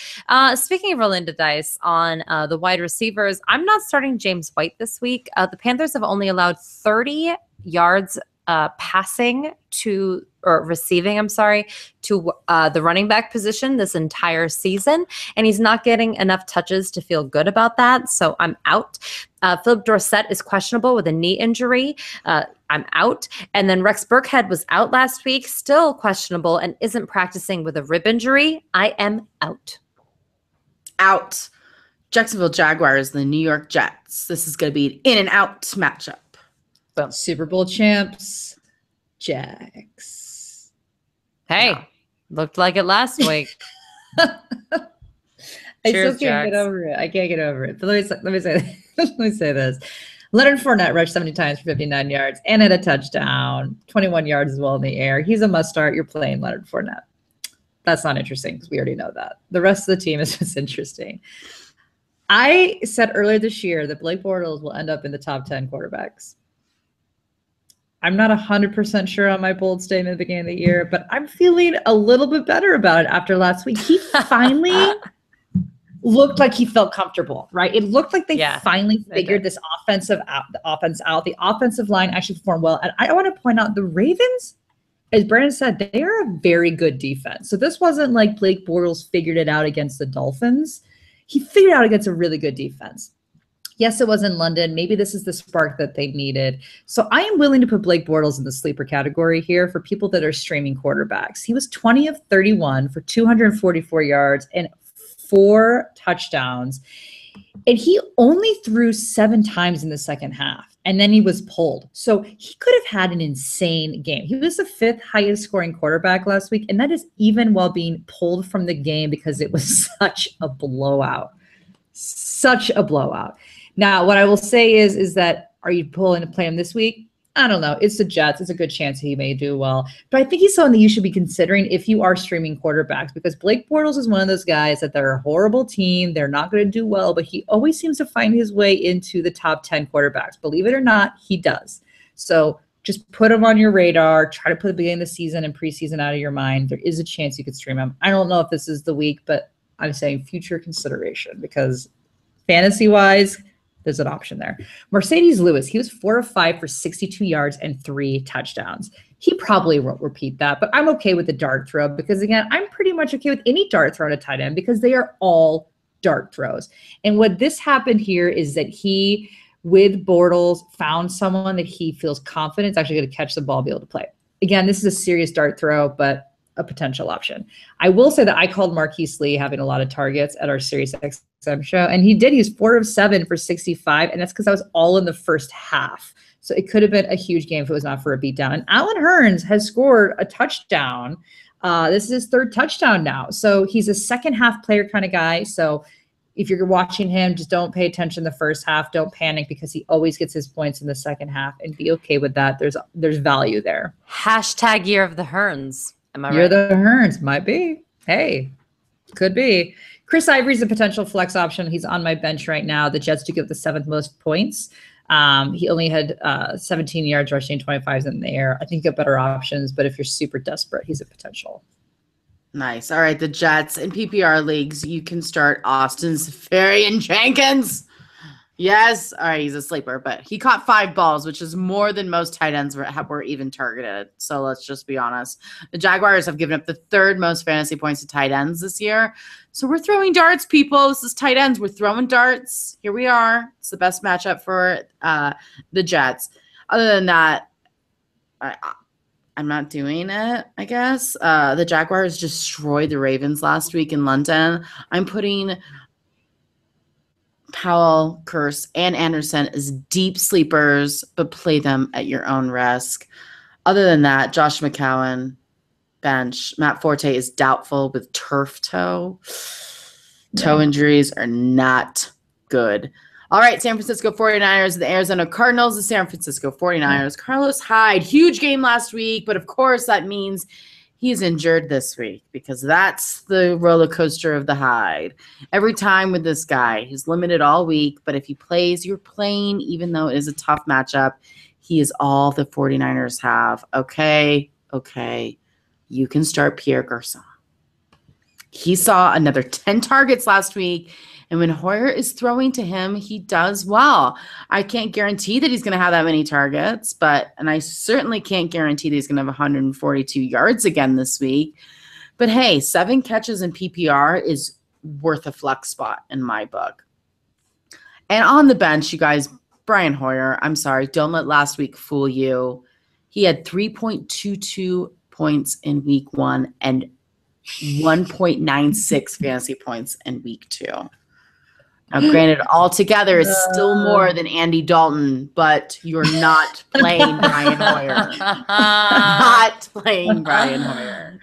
Speaking of rolling the dice on the wide receivers, I'm not starting James White this week. The Panthers have only allowed 30 yards receiving, to the running back position this entire season. And he's not getting enough touches to feel good about that. So I'm out. Phillip Dorsett is questionable with a knee injury. I'm out. And then Rex Burkhead was out last week, still questionable and isn't practicing with a rib injury. I am out. Out. Jacksonville Jaguars, the New York Jets. This is going to be an in and out matchup. Boom. Super Bowl champs, Jags. Hey, looked like it last week. I still can't get over it. I can't get over it. But let me say this. Leonard Fournette rushed 70 times for 59 yards and had a touchdown, 21 yards as well in the air. He's a must start. You're playing Leonard Fournette. That's not interesting because we already know that. The rest of the team is just interesting. I said earlier this year that Blake Bortles will end up in the top 10 quarterbacks. I'm not 100% sure on my bold statement at the beginning of the year, but I'm feeling a little bit better about it after last week. He finally looked like he felt comfortable, right? It looked like they finally figured this offense out. The offensive line actually performed well. And I want to point out the Ravens, as Brandon said, they are a very good defense. So this wasn't like Blake Bortles figured it out against the Dolphins. He figured it out against a really good defense. Yes, it was in London. Maybe this is the spark that they needed. So I am willing to put Blake Bortles in the sleeper category here for people that are streaming quarterbacks. He was 20 of 31 for 244 yards and 4 touchdowns. And he only threw 7 times in the second half. And then he was pulled. So he could have had an insane game. He was the 5th highest scoring quarterback last week. And that is even while being pulled from the game because it was such a blowout. Such a blowout. Now, what I will say is that, are you pulling to play him this week? I don't know. It's the Jets. It's a good chance he may do well. But I think he's someone that you should be considering if you are streaming quarterbacks, because Blake Bortles is one of those guys that they're a horrible team. They're not going to do well, but he always seems to find his way into the top 10 quarterbacks. Believe it or not, he does. So just put him on your radar. Try to put the beginning of the season and preseason out of your mind. There is a chance you could stream him. I don't know if this is the week, but I'm saying future consideration because fantasy-wise, there's an option there. Mercedes Lewis, he was 4 of 5 for 62 yards and 3 touchdowns. He probably won't repeat that, but I'm okay with the dart throw because, again, I'm pretty much okay with any dart throw to tight end because they are all dart throws. And what this happened here is that he, with Bortles, found someone that he feels confident is actually going to catch the ball, be able to play. Again, this is a serious dart throw, but a potential option. I will say that I called Marquise Lee having a lot of targets at our Sirius XM show, and he did. He's 4 of 7 for 65, and that's because I was all in the first half. So it could have been a huge game if it was not for a beatdown. And Alan Hearns has scored a touchdown. This is his 3rd touchdown now. So he's a second half player kind of guy. So if you're watching him, just don't pay attention the first half. Don't panic because he always gets his points in the second half, and be okay with that. There's value there. # year of the Hearns. Am I right? You're the Hearns. Might be. Hey, could be. Chris Ivory's a potential flex option. He's on my bench right now. The Jets do give the 7th most points. He only had 17 yards rushing, 25s in the air. I think you have better options, but if you're super desperate, he's a potential. Nice. All right, the Jets in PPR leagues, you can start Austin Seferian-Jenkins. Yes. All right, he's a sleeper, but he caught 5 balls, which is more than most tight ends were even targeted. So let's just be honest. The Jaguars have given up the 3rd most fantasy points to tight ends this year. So we're throwing darts, people. This is tight ends. We're throwing darts. Here we are. It's the best matchup for the Jets. Other than that, I'm not doing it, I guess. The Jaguars destroyed the Ravens last week in London. I'm putting Powell, Kearse, and Anderson as deep sleepers, but play them at your own risk. Other than that, Josh McCown, bench. Matt Forte is doubtful with turf toe. Toe injuries are not good. All right, San Francisco 49ers, the Arizona Cardinals, the San Francisco 49ers. Carlos Hyde, huge game last week, but of course that means he's injured this week because that's the roller coaster of the Hyde. Every time with this guy, he's limited all week, but if he plays, you're playing, even though it is a tough matchup. He is all the 49ers have. Okay, you can start Pierre Garçon. He saw another 10 targets last week, and when Hoyer is throwing to him, he does well. I can't guarantee that he's going to have that many targets, and I certainly can't guarantee that he's going to have 142 yards again this week. But hey, 7 catches in PPR is worth a flex spot in my book. And on the bench, you guys, Brian Hoyer, I'm sorry, don't let last week fool you. He had 3.22 points in week 1 and 1.96 fantasy points in week 2. Now, granted, altogether is still more than Andy Dalton, but you're not playing Brian Hoyer. Not playing Brian Hoyer.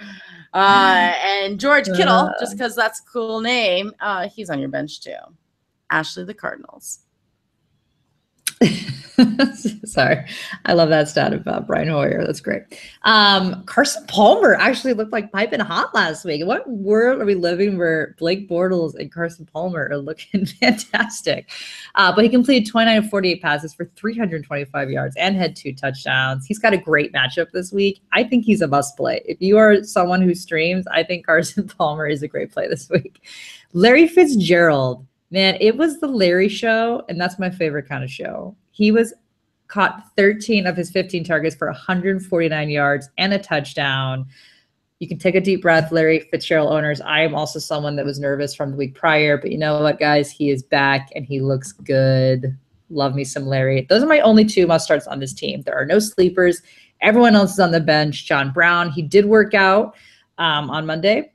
And George Kittle, just because that's a cool name, he's on your bench too. Ashley, the Cardinals. Sorry. I love that stat about Brian Hoyer. That's great. Carson Palmer actually looked like piping hot last week. What world are we living where Blake Bortles and Carson Palmer are looking fantastic? But he completed 29 of 48 passes for 325 yards and had 2 touchdowns. He's got a great matchup this week. I think he's a must play. If you are someone who streams, I think Carson Palmer is a great play this week. Larry Fitzgerald. Man, it was the Larry show, and that's my favorite kind of show. He caught 13 of his 15 targets for 149 yards and a touchdown. You can take a deep breath, Larry Fitzgerald owners. I am also someone that was nervous from the week prior, but you know what, guys? He is back, and he looks good. Love me some Larry. Those are my only 2 must-starts on this team. There are no sleepers. Everyone else is on the bench. John Brown, he did work out on Monday,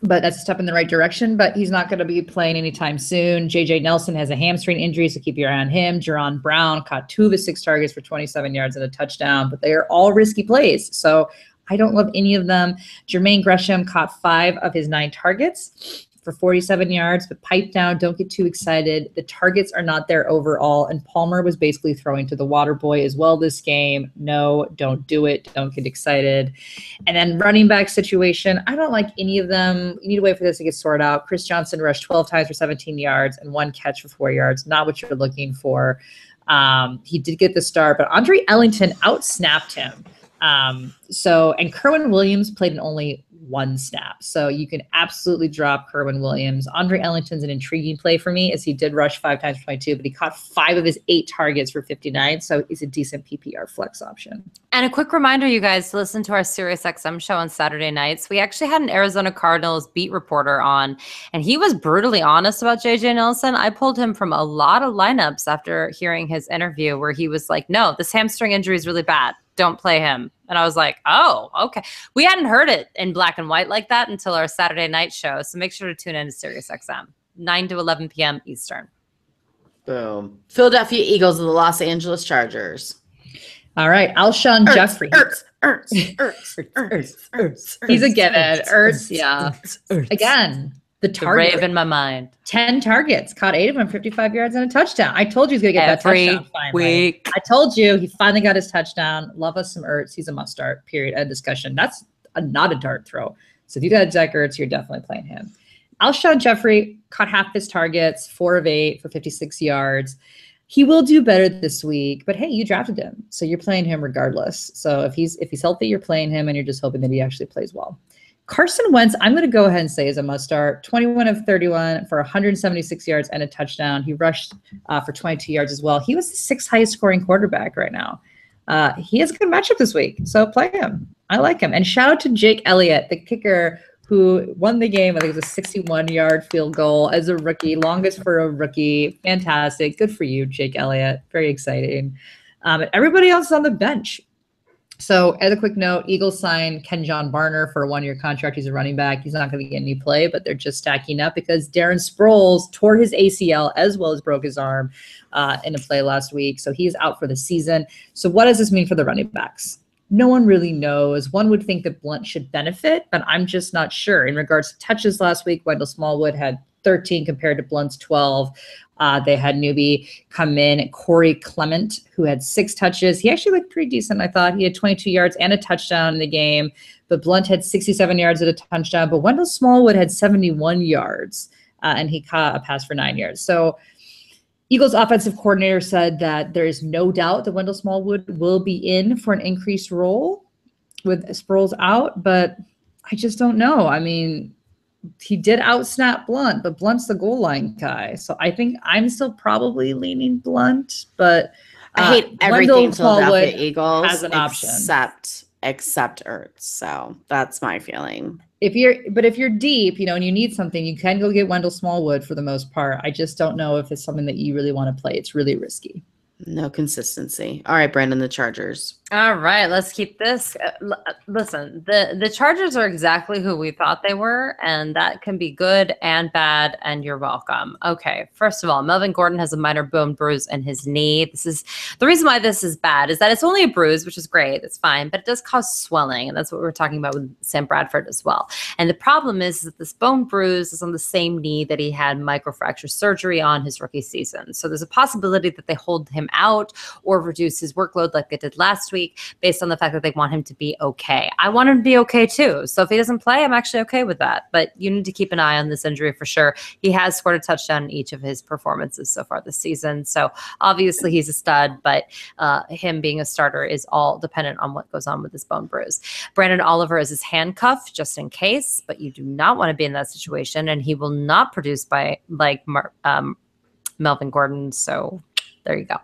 but that's a step in the right direction, but he's not going to be playing anytime soon. J.J. Nelson has a hamstring injury, so keep your eye on him. Jerron Brown caught 2 of his 6 targets for 27 yards and a touchdown, but they are all risky plays, so I don't love any of them. Jermaine Gresham caught 5 of his 9 targets for 47 yards, but pipe down, don't get too excited. The targets are not there overall, and Palmer was basically throwing to the water boy as well this game. No, don't do it. Don't get excited. And then running back situation, I don't like any of them. You need to wait for this to get sorted out. Chris Johnson rushed 12 times for 17 yards and 1 catch for 4 yards. Not what you're looking for. He did get the start, but Andre Ellington outsnapped him. And Kerwin Williams played in only 1 snap. So you can absolutely drop Kerwin Williams. Andre Ellington's an intriguing play for me, as he did rush 5 times for 22, but he caught 5 of his 8 targets for 59. So he's a decent PPR flex option. And a quick reminder, you guys, to listen to our SiriusXM show on Saturday nights. We actually had an Arizona Cardinals beat reporter on, and he was brutally honest about JJ Nelson. I pulled him from a lot of lineups after hearing his interview, where he was like, no, this hamstring injury is really bad. Don't play him. And I was like, oh, okay. We hadn't heard it in black and white like that until our Saturday night show. So make sure to tune in to SiriusXM, 9 to 11 p.m. Eastern. Boom. Philadelphia Eagles and the Los Angeles Chargers. All right. Alshon Jeffrey. Ertz. He's a given. Ertz, yeah. Again, the target. The rave in my mind. 10 targets, caught 8 of them, 55 yards and a touchdown. I told you he's going to get that touchdown finally. Week. I told you he finally got his touchdown. Love us some Ertz. He's a must start, period. End discussion. That's not a dart throw. So if you got Zach Ertz, you're definitely playing him. Alshon Jeffrey caught half his targets, 4 of 8 for 56 yards. He will do better this week, but hey, you drafted him, so you're playing him regardless. So if he's healthy, you're playing him, and you're just hoping that he actually plays well. Carson Wentz, I'm going to go ahead and say is a must start. 21 of 31 for 176 yards and a touchdown. He rushed for 22 yards as well. He was the 6th highest scoring quarterback right now. He has a good matchup this week, so play him. I like him. And shout out to Jake Elliott, the kicker, who won the game. I think it was a 61-yard field goal as a rookie, longest for a rookie. Fantastic. Good for you, Jake Elliott. Very exciting. And everybody else is on the bench. So as a quick note, Eagles signed Kenjon Barner for a 1-year contract. He's a running back. He's not going to get any play, but they're just stacking up because Darren Sproles tore his ACL as well as broke his arm in a play last week. So he's out for the season. So what does this mean for the running backs? No one really knows. One would think that Blunt should benefit, but I'm just not sure. In regards to touches last week, Wendell Smallwood had 13 compared to Blunt's 12. They had newbie come in, Corey Clement, who had 6 touches. He actually looked pretty decent, I thought. He had 22 yards and a touchdown in the game, but Blunt had 67 yards at a touchdown. But Wendell Smallwood had 71 yards, and he caught a pass for 9 yards. So Eagles offensive coordinator said that there is no doubt that Wendell Smallwood will be in for an increased role with Sproles out, but I just don't know. I mean, he did outsnap Blunt, but Blunt's the goal line guy. So I think I'm still probably leaning Blunt, but I hate everything Philadelphia Eagles has an option except Ertz. So that's my feeling. If you're deep, and you need something, you can go get Wendell Smallwood for the most part. I just don't know if it's something that you really want to play. It's really risky. No consistency. All right, Brandon, the Chargers. All right, let's keep this. Listen, the Chargers are exactly who we thought they were, and that can be good and bad, and you're welcome. Okay, first of all, Melvin Gordon has a minor bone bruise in his knee. This is the reason why this is bad is that it's only a bruise, which is great, that's fine, but it does cause swelling, and that's what we were talking about with Sam Bradford as well. And the problem is that this bone bruise is on the same knee that he had microfracture surgery on his rookie season. So there's a possibility that they hold him out or reduce his workload like they did last week, based on the fact that they want him to be okay. I want him to be okay too. So if he doesn't play, I'm actually okay with that. But you need to keep an eye on this injury for sure. He has scored a touchdown in each of his performances so far this season. So obviously he's a stud, but him being a starter is all dependent on what goes on with his bone bruise. Brandon Oliver is his handcuff just in case, but you do not want to be in that situation, and he will not produce by Melvin Gordon. So there you go.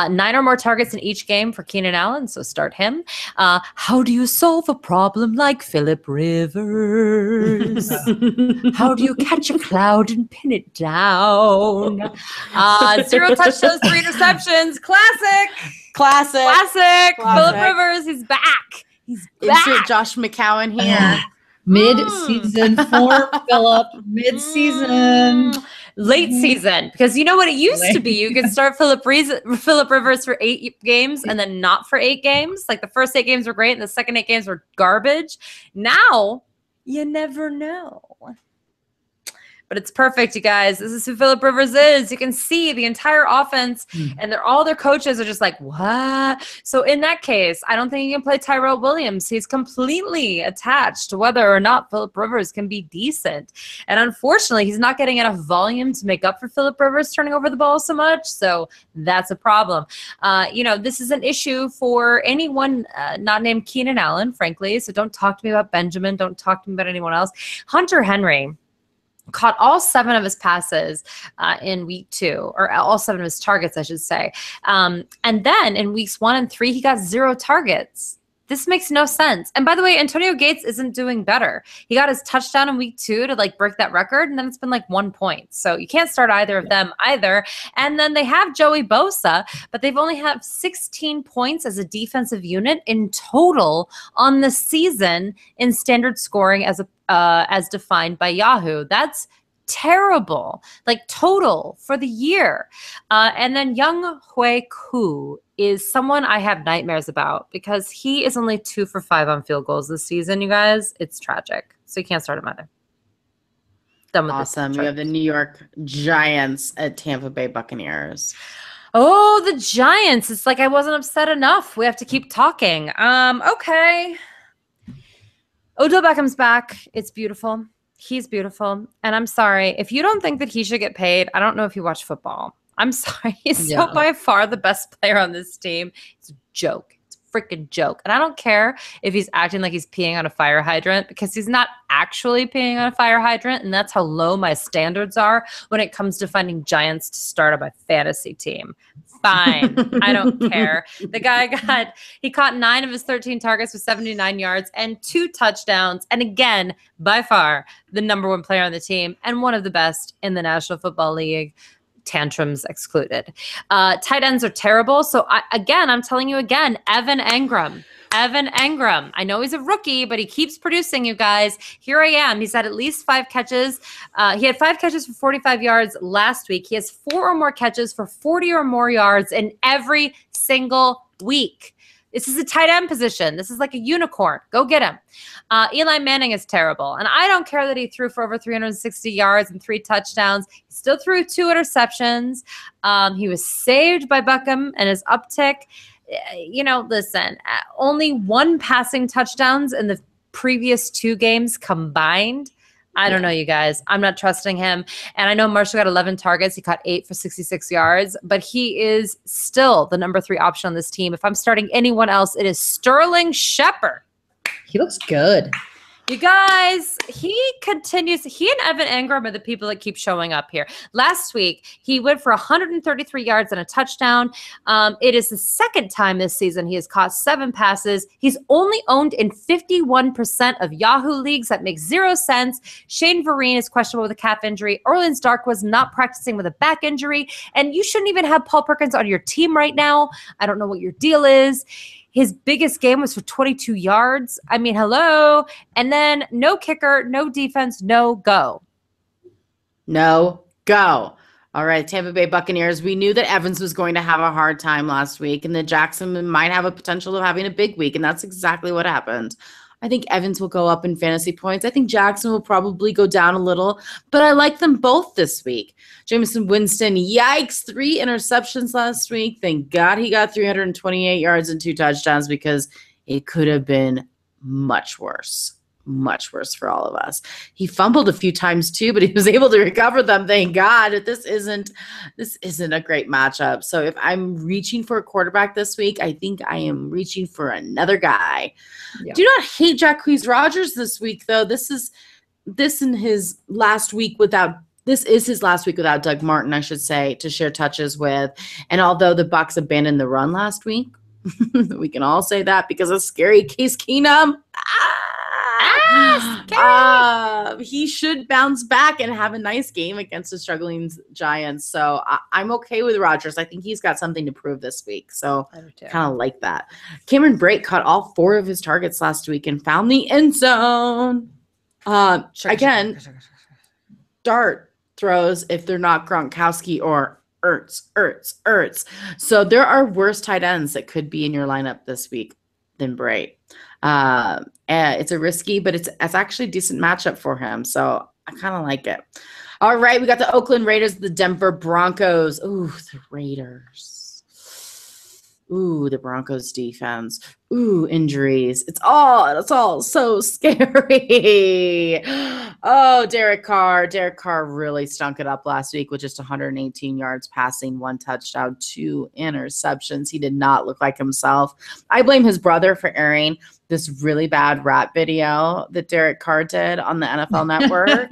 9 or more targets in each game for Keenan Allen, so start him. How do you solve a problem like Phillip Rivers? How do you catch a cloud and pin it down? 0 touchdowns, 3 interceptions. Classic. Phillip Rivers, he's back. Insert Josh McCown here. Mid-season for Phillip. Mid-season. Late season, because you know what it used to be? You could start Phillip Rivers for 8 games and then not for 8 games. Like the first 8 games were great and the second 8 games were garbage. Now, you never know. But it's perfect, you guys. This is who Phillip Rivers is. You can see the entire offense, and all their coaches are just like, what? So in that case, I don't think you can play Tyrell Williams. He's completely attached to whether or not Phillip Rivers can be decent. And unfortunately, he's not getting enough volume to make up for Phillip Rivers turning over the ball so much. So that's a problem. This is an issue for anyone not named Keenan Allen, frankly. So don't talk to me about Benjamin. Don't talk to me about anyone else. Hunter Henry caught all 7 of his passes in week 2, or all 7 of his targets, I should say. And then in weeks 1 and 3, he got 0 targets. This makes no sense. And by the way, Antonio Gates isn't doing better. He got his touchdown in week 2 to break that record, and then it's been 1 point. So you can't start either of them either. And then they have Joey Bosa, but they've only had 16 points as a defensive unit in total on the season in standard scoring as defined by Yahoo. That's terrible, total for the year. And then Young Hui Koo is someone I have nightmares about because he is only 2 for 5 on field goals this season, you guys. It's tragic. So you can't start him either. Done with awesome. We have the New York Giants at Tampa Bay Buccaneers. Oh, the Giants. It's like I wasn't upset enough. We have to keep talking. Okay. Odell Beckham's back. It's beautiful. He's beautiful. And I'm sorry. If you don't think that he should get paid, I don't know if you watch football. I'm sorry. He's so by far the best player on this team. It's a joke. It's a freaking joke. And I don't care if he's acting like he's peeing on a fire hydrant, because he's not actually peeing on a fire hydrant. And that's how low my standards are when it comes to finding Giants to start on my fantasy team. Fine. I don't care. The guy caught 9 of his 13 targets with 79 yards and 2 touchdowns. And again, by far the number 1 player on the team and one of the best in the National Football League. Tantrums excluded. Tight ends are terrible. So I'm telling you again, Evan Engram. I know he's a rookie, but he keeps producing, you guys. Here I am. He's had at least 5 catches. He had 5 catches for 45 yards last week. He has 4 or more catches for 40 or more yards in every single week. This is a tight end position. This is like a unicorn. Go get him. Eli Manning is terrible. And I don't care that he threw for over 360 yards and 3 touchdowns. He still threw 2 interceptions. He was saved by Beckham and his uptick. Listen, only 1 passing touchdowns in the previous 2 games combined. I don't know, you guys. I'm not trusting him. And I know Marshall got 11 targets. He caught 8 for 66 yards, but he is still the number 3 option on this team. If I'm starting anyone else, it is Sterling Shepard. He looks good. You guys, he and Evan Engram are the people that keep showing up here. Last week, he went for 133 yards and a touchdown. It is the second time this season he has caught 7 passes. He's only owned in 51% of Yahoo leagues. That makes 0 sense. Shane Vereen is questionable with a calf injury. Orleans Dark was not practicing with a back injury. And you shouldn't even have Paul Perkins on your team right now. I don't know what your deal is. His biggest game was for 22 yards. I mean, hello. And then no kicker, no defense, no go. No go. All right, Tampa Bay Buccaneers. We knew that Evans was going to have a hard time last week and that Jackson might have a potential of having a big week, and that's exactly what happened. I think Evans will go up in fantasy points. I think Jackson will probably go down a little, but I like them both this week. Jameson Winston, yikes, 3 interceptions last week. Thank God he got 328 yards and 2 touchdowns because it could have been much worse for all of us. He fumbled a few times too, but he was able to recover them. Thank God. This isn't a great matchup. So if I'm reaching for a quarterback this week, I think I am reaching for another guy. Yeah. Do not hate Jacquees Rogers this week, though. This is his last week without Doug Martin, I should say, to share touches with. And although the Bucs abandoned the run last week, we can all say that because of scary Case Keenum. He should bounce back and have a nice game against the struggling Giants. So I'm okay with Rodgers. I think he's got something to prove this week. So kind of like that. Cameron Brate caught all 4 of his targets last week and found the end zone. Again, dart throws if they're not Gronkowski or Ertz. So there are worse tight ends that could be in your lineup this week than Brate. It's a risky, but it's actually a decent matchup for him. So I kind of like it. All right, we got the Oakland Raiders, the Denver Broncos. Ooh, the Raiders. Ooh, the Broncos defense. Ooh, injuries. It's all so scary. Oh, Derek Carr. Derek Carr really stunk it up last week with just 118 yards passing, 1 touchdown, 2 interceptions. He did not look like himself. I blame his brother for airing this really bad rap video that Derek Carr did on the NFL Network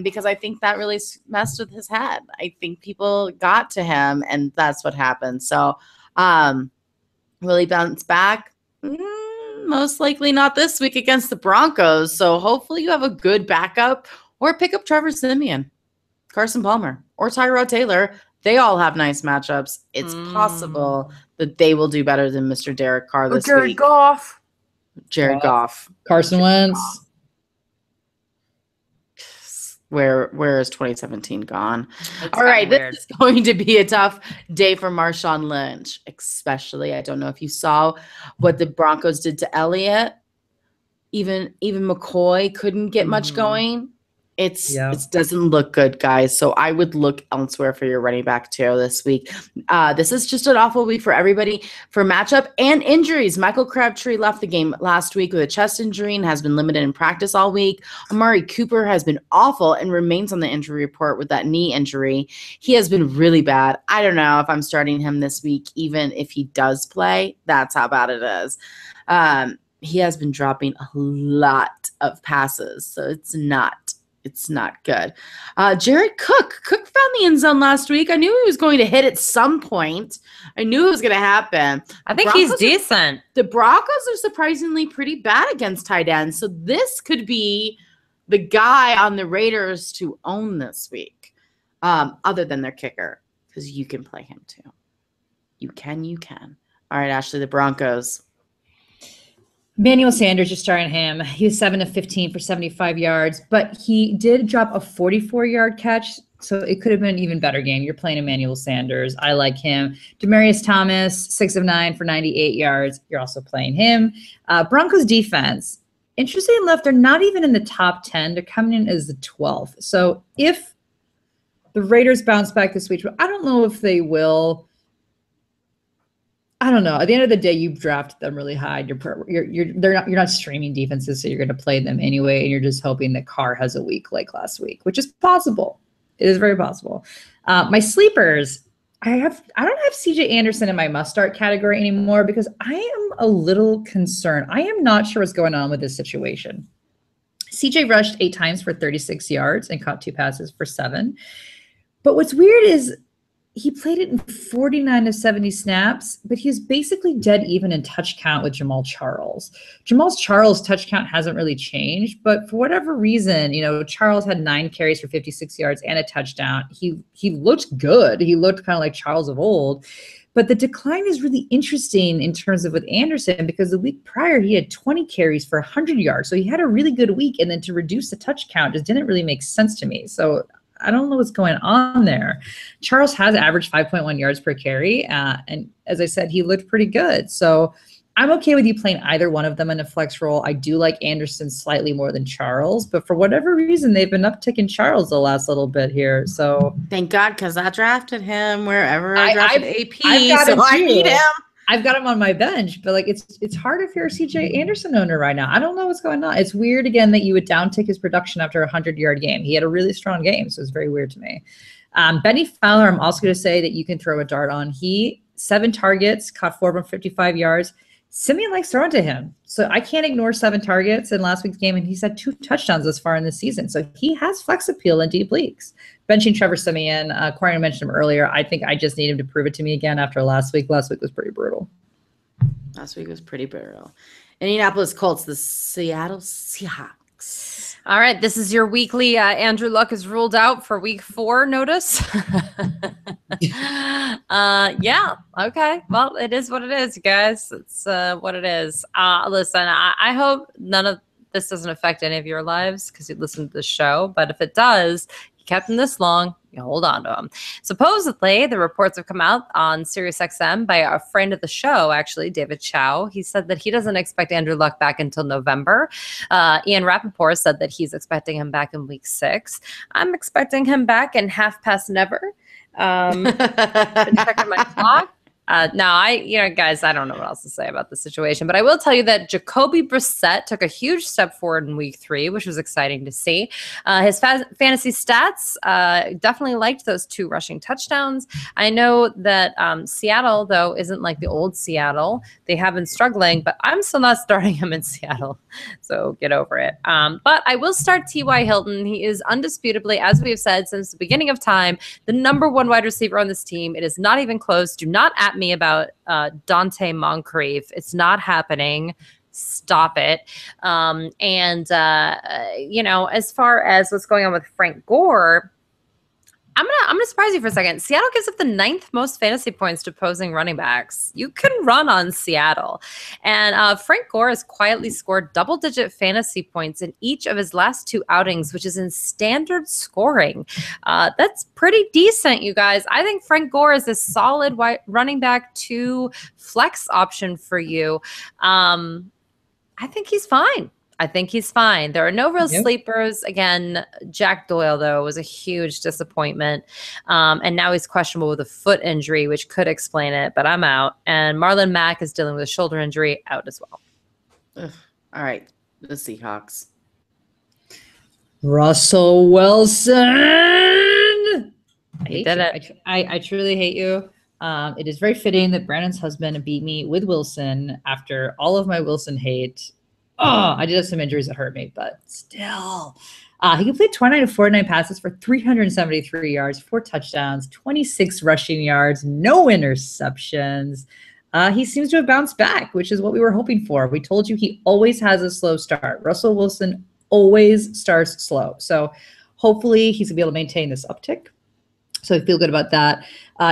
because I think that really messed with his head. I think people got to him, and that's what happened. So, will he bounce back? Most likely not this week against the Broncos. So hopefully you have a good backup or pick up Trevor Siemian, Carson Palmer, or Tyrod Taylor. They all have nice matchups. It's possible that they will do better than Mr. Derek Carr this week. Jared Goff. Carson Wentz. Where is 2017 gone? All right, this is going to be a tough day for Marshawn Lynch, especially. I don't know if you saw what the Broncos did to Elliott. Even McCoy couldn't get much going. It doesn't look good, guys. So I would look elsewhere for your running back too this week. This is just an awful week for everybody for matchup and injuries. Michael Crabtree left the game last week with a chest injury and has been limited in practice all week. Amari Cooper has been awful and remains on the injury report with that knee injury. He has been really bad. I don't know if I'm starting him this week, even if he does play. That's how bad it is. He has been dropping a lot of passes, so it's not good. Jared Cook found the end zone last week. I knew he was going to hit at some point. I knew it was going to happen. I think he's decent. The Broncos are surprisingly pretty bad against tight ends. So this could be the guy on the Raiders to own this week, other than their kicker, because you can play him too. You can. All right, Ashley, the Broncos. Manuel Sanders, you're starting him. He was 7 of 15 for 75 yards, but he did drop a 44-yard catch, so it could have been an even better game. You're playing Emmanuel Sanders. I like him. Demaryius Thomas, 6 of 9 for 98 yards. You're also playing him. Broncos defense, interesting enough, they're not even in the top 10. They're coming in as the 12th. So if the Raiders bounce back this week, I don't know if they will. I don't know. At the end of the day, you've drafted them really high. You're not streaming defenses, so you're going to play them anyway, and you're just hoping that Carr has a week like last week, which is possible. It is very possible. My sleepers, I don't have CJ Anderson in my must-start category anymore because I am a little concerned. I am not sure what's going on with this situation. CJ rushed 8 times for 36 yards and caught 2 passes for 7. But what's weird is he played it in 49 of 70 snaps, but he was basically dead even in touch count with Jamal Charles. Jamal Charles' touch count hasn't really changed, but for whatever reason, Charles had 9 carries for 56 yards and a touchdown. He looked good. He looked kind of like Charles of old, But the decline is really interesting in terms of with Anderson, because the week prior he had 20 carries for 100 yards. So he had a really good week, and then to reduce the touch count just didn't really make sense to me. So I don't know what's going on there. Charles has averaged 5.1 yards per carry. And as I said, he looked pretty good. So I'm okay with you playing either one of them in a flex role. I do like Anderson slightly more than Charles, but for whatever reason, they've been upticking Charles the last little bit here. So thank God, because I drafted him wherever I drafted AP, so I need him. I've got him on my bench, but like it's hard if you're a CJ Anderson owner right now. I don't know what's going on. It's weird again that you would downtick his production after a 100-yard game. He had a really strong game, so it's very weird to me. Benny Fowler, I'm also going to say that you can throw a dart on. He 7 targets, caught 4 from 55 yards. Simeon likes throwing to him. So I can't ignore 7 targets in last week's game, and he's had 2 touchdowns thus far in the season. So he has flex appeal in deep leagues. Benching Trevor Simeon, Courtney mentioned him earlier. I think I just need him to prove it to me again after last week. Last week was pretty brutal. Indianapolis Colts, the Seattle Seahawks. All right, this is your weekly Andrew Luck is ruled out for week 4 notice. Yeah, okay. Well, it is what it is, you guys. It's what it is. Listen, I hope none of this doesn't affect any of your lives because you listen to the show. But if it does, you kept them this long, you hold on to them. Supposedly, the reports have come out on SiriusXM by a friend of the show, actually, David Chow. He said that he doesn't expect Andrew Luck back until November. Ian Rappaport said that he's expecting him back in week 6. I'm expecting him back in half past never. Been checking my clock. Guys, I don't know what else to say about the situation, but I will tell you that Jacoby Brissette took a huge step forward in week 3, which was exciting to see. His fantasy stats definitely liked those 2 rushing touchdowns. I know that Seattle, though, isn't like the old Seattle. They have been struggling, but I'm still not starting him in Seattle, so get over it. But I will start T.Y. Hilton. He is undisputably, as we have said since the beginning of time, the number 1 wide receiver on this team. It is not even close. Do not at me about Dante Moncrief. It's not happening. Stop it. As far as what's going on with Frank Gore, I'm gonna surprise you for a second. Seattle gives up the 9th most fantasy points to opposing running backs. You can run on Seattle. And Frank Gore has quietly scored double-digit fantasy points in each of his last 2 outings, which is in standard scoring. That's pretty decent, you guys. I think Frank Gore is a solid running back 2 flex option for you. I think he's fine. There are no real sleepers. Again, Jack Doyle, though, was a huge disappointment. And now he's questionable with a foot injury, which could explain it, but I'm out. And Marlon Mack is dealing with a shoulder injury, out as well. All right, the Seahawks. Russell Wilson. I truly hate you. It is very fitting that Brandon's husband beat me with Wilson after all of my Wilson hate. I did have some injuries that hurt me, but still. He completed 29 of 49 passes for 373 yards, 4 touchdowns, 26 rushing yards, no interceptions. He seems to have bounced back, which is what we were hoping for. We told you he always has a slow start. Russell Wilson always starts slow. So hopefully he's going to be able to maintain this uptick. So I feel good about that.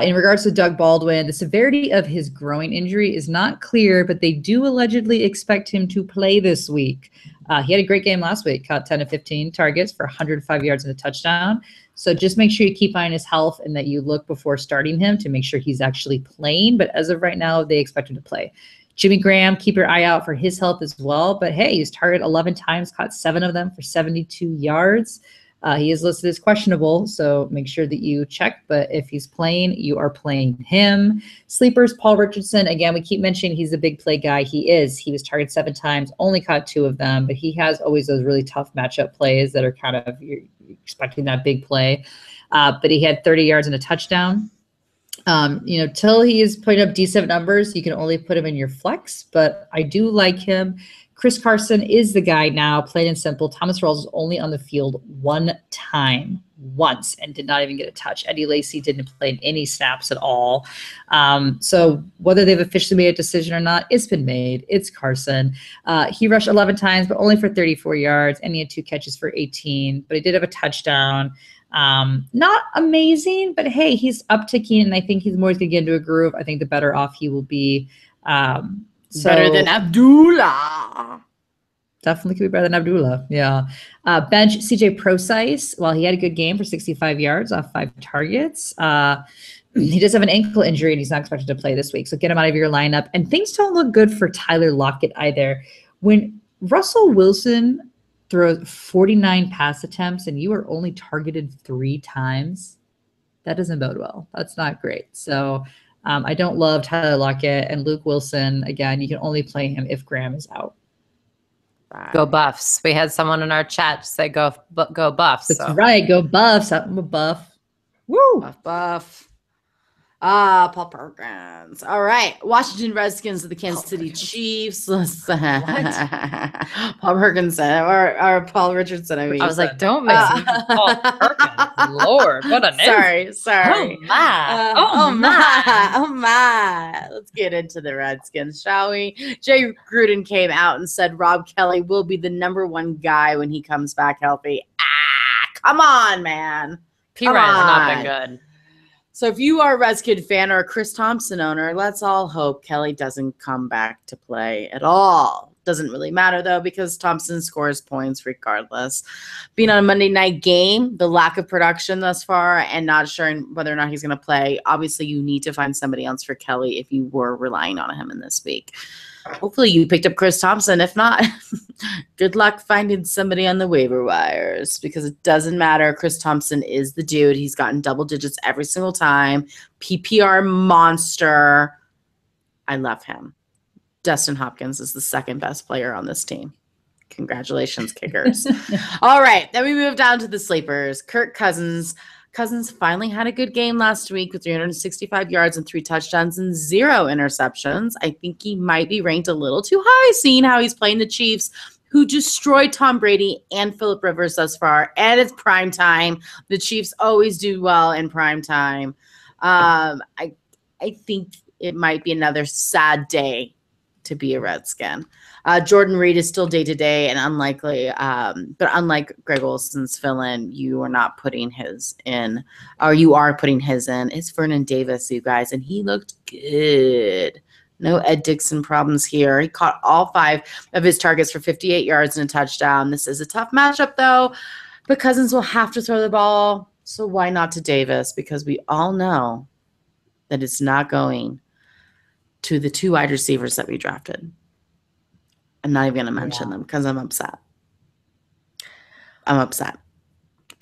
In regards to Doug Baldwin, the severity of his groin injury is not clear, but they do allegedly expect him to play this week. He had a great game last week, caught 10 of 15 targets for 105 yards and a touchdown. So just make sure you keep eye on his health and that you look before starting him to make sure he's actually playing. But as of right now, they expect him to play. Jimmy Graham, keep your eye out for his health as well. But hey, he's targeted 11 times, caught 7 of them for 72 yards. He is listed as questionable, so make sure that you check. But if he's playing, you are playing him. Sleepers, Paul Richardson. Again, we keep mentioning he's a big play guy. He is. He was targeted 7 times, only caught 2 of them. But he has always those really tough matchup plays that are kind of you're expecting that big play. But he had 30 yards and a touchdown. Till he is putting up decent numbers, you can only put him in your flex. But I do like him. Chris Carson is the guy now, plain and simple. Thomas Rawls was only on the field 1 time, once, and did not even get a touch. Eddie Lacy didn't play any snaps at all. So whether they've officially made a decision or not, it's been made. It's Carson. He rushed 11 times, but only for 34 yards, and he had 2 catches for 18. But he did have a touchdown. Not amazing, but hey, he's upticking, and I think he's more going to get into a groove. I think the better off he will be. Better than Abdullah. Definitely could be better than Abdullah. Yeah. Bench CJ Procise. Well, he had a good game for 65 yards off 5 targets. He does have an ankle injury, and he's not expected to play this week. So get him out of your lineup. And things don't look good for Tyler Lockett either. When Russell Wilson throws 49 pass attempts and you are only targeted 3 times, that doesn't bode well. That's not great. So I don't love Tyler Lockett, and Luke Wilson. Again, you can only play him if Graham is out. Go Buffs. We had someone in our chat say go Buffs. That's right. Go Buffs. I'm a Buff. Woo. Buff. Paul Perkins. All right. Washington Redskins of the Kansas City Chiefs. Paul Perkins or Paul Richardson. I mean, I was like, don't mix Paul Perkins. Lord, what a name. Sorry. Oh my. Let's get into the Redskins, shall we? Jay Gruden came out and said Rob Kelly will be the number 1 guy when he comes back healthy. Come on, man. P. Ryan's not been good. So if you are a Redskins fan or a Chris Thompson owner, let's all hope Kelly doesn't come back to play at all. Doesn't really matter, though, because Thompson scores points regardless. Being on a Monday night game, the lack of production thus far, and not sure whether or not he's going to play, obviously you need to find somebody else for Kelly if you were relying on him in this week. Hopefully you picked up Chris Thompson. If not, good luck finding somebody on the waiver wires, because it doesn't matter. Chris Thompson is the dude. He's gotten double digits every single time. PPR monster. I love him. Dustin Hopkins is the second best player on this team. Congratulations, kickers. All right, then we move down to the sleepers. Kirk Cousins. Cousins finally had a good game last week with 365 yards and 3 touchdowns and 0 interceptions. I think he might be ranked a little too high, seeing how he's playing the Chiefs, who destroyed Tom Brady and Phillip Rivers thus far. And it's prime time. The Chiefs always do well in prime time. I think it might be another sad day to be a Redskin. Jordan Reed is still day-to-day and unlikely, but unlike Greg Olson's fill-in, you are not putting his in, or you are putting his in. It's Vernon Davis, you guys, and he looked good. No Ed Dixon problems here. He caught all 5 of his targets for 58 yards and a touchdown. This is a tough matchup, though, but Cousins will have to throw the ball, so why not to Davis? Because we all know that it's not going to the 2 wide receivers that we drafted. I'm not even going to mention them because I'm upset.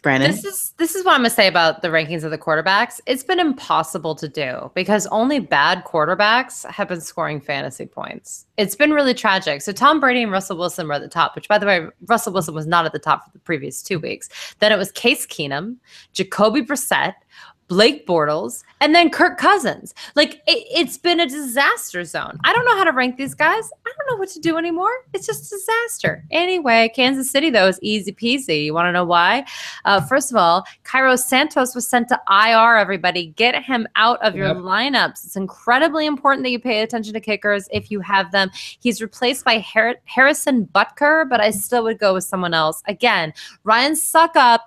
Brandon? This is what I'm going to say about the rankings of the quarterbacks. It's been impossible to do because only bad quarterbacks have been scoring fantasy points. It's been really tragic. So Tom Brady and Russell Wilson were at the top, which, by the way, Russell Wilson was not at the top for the previous 2 weeks. Then it was Case Keenum, Jacoby Brissette, Blake Bortles, and then Kirk Cousins. Like, it's been a disaster zone. I don't know how to rank these guys. I don't know what to do anymore. It's just a disaster. Anyway, Kansas City, though, is easy peasy. You want to know why? First of all, Cairo Santos was sent to IR, everybody. Get him out of your lineups. It's incredibly important that you pay attention to kickers if you have them. He's replaced by Harrison Butker, but I still would go with someone else. Again, Ryan Suckup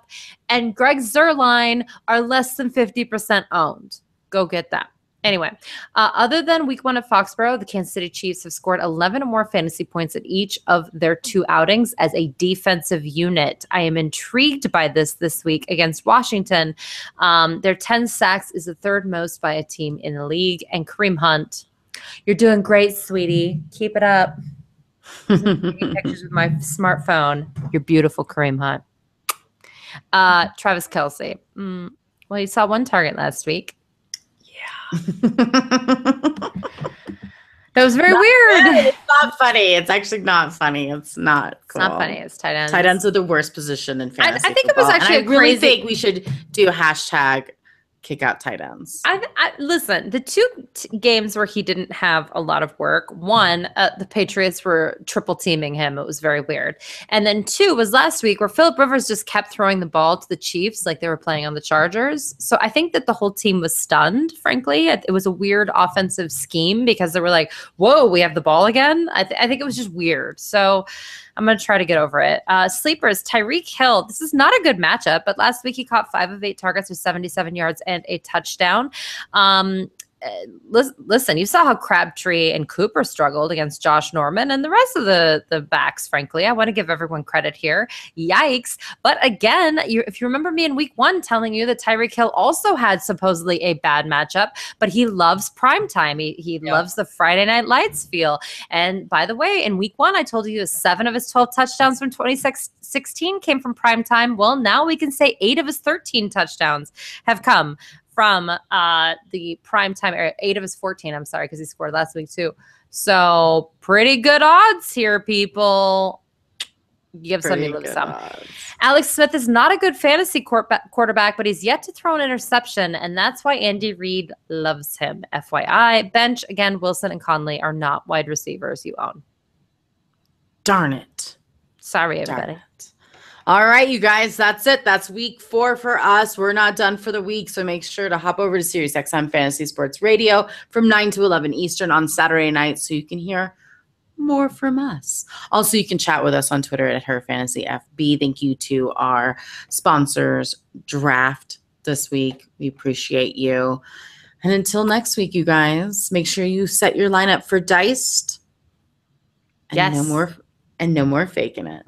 and Greg Zuerlein are less than 50% owned. Go get them. Anyway, other than week 1 at Foxborough, the Kansas City Chiefs have scored 11 or more fantasy points at each of their 2 outings as a defensive unit. I am intrigued by this week against Washington. Their 10 sacks is the 3rd most by a team in the league. And Kareem Hunt, you're doing great, sweetie. Keep it up. Taking pictures with my smartphone. You're beautiful, Kareem Hunt. Travis Kelce. Well, you saw 1 target last week. Yeah. That was very weird. It's not funny. It's actually not funny. It's not cool. It's not funny. It's tight ends. Tight ends are the worst position in fantasy I think football. it was actually I really think we should do a hashtag kick out tight ends. Listen, the 2 games where he didn't have a lot of work, 1, the Patriots were triple teaming him. It was very weird. And then 2 was last week where Phillip Rivers just kept throwing the ball to the Chiefs like they were playing on the Chargers. So I think that the whole team was stunned, frankly. It was a weird offensive scheme because they were like, whoa, we have the ball again. I think it was just weird. So I'm going to try to get over it. Sleepers, Tyreek Hill. This is not a good matchup, but last week he caught 5 of 8 targets with 77 yards and a touchdown. Listen, you saw how Crabtree and Cooper struggled against Josh Norman and the rest of the backs, frankly. I want to give everyone credit here. Yikes. But again, if you remember me in week 1 telling you that Tyreek Hill also had supposedly a bad matchup, but he loves primetime. He loves the Friday Night Lights feel. And by the way, in week 1, I told you 7 of his 12 touchdowns from 2016 came from primetime. Well, now we can say 8 of his 13 touchdowns have come from the primetime area. 8 of his 14, I'm sorry, because he scored last week too. So pretty good odds here, people. Give something to some. Odds. Alex Smith is not a good fantasy quarterback, but he's yet to throw an interception, and that's why Andy Reid loves him. FYI, bench, again, Wilson and Conley are not wide receivers you own. Darn it. Sorry, everybody. All right, you guys, that's it. That's week 4 for us. We're not done for the week, so make sure to hop over to SiriusXM Fantasy Sports Radio from 9 to 11 Eastern on Saturday night so you can hear more from us. Also, you can chat with us on Twitter at HerFantasyFB. Thank you to our sponsors, Draft, this week. We appreciate you. And until next week, you guys, make sure you set your lineup for Diced. And yes. No more faking it.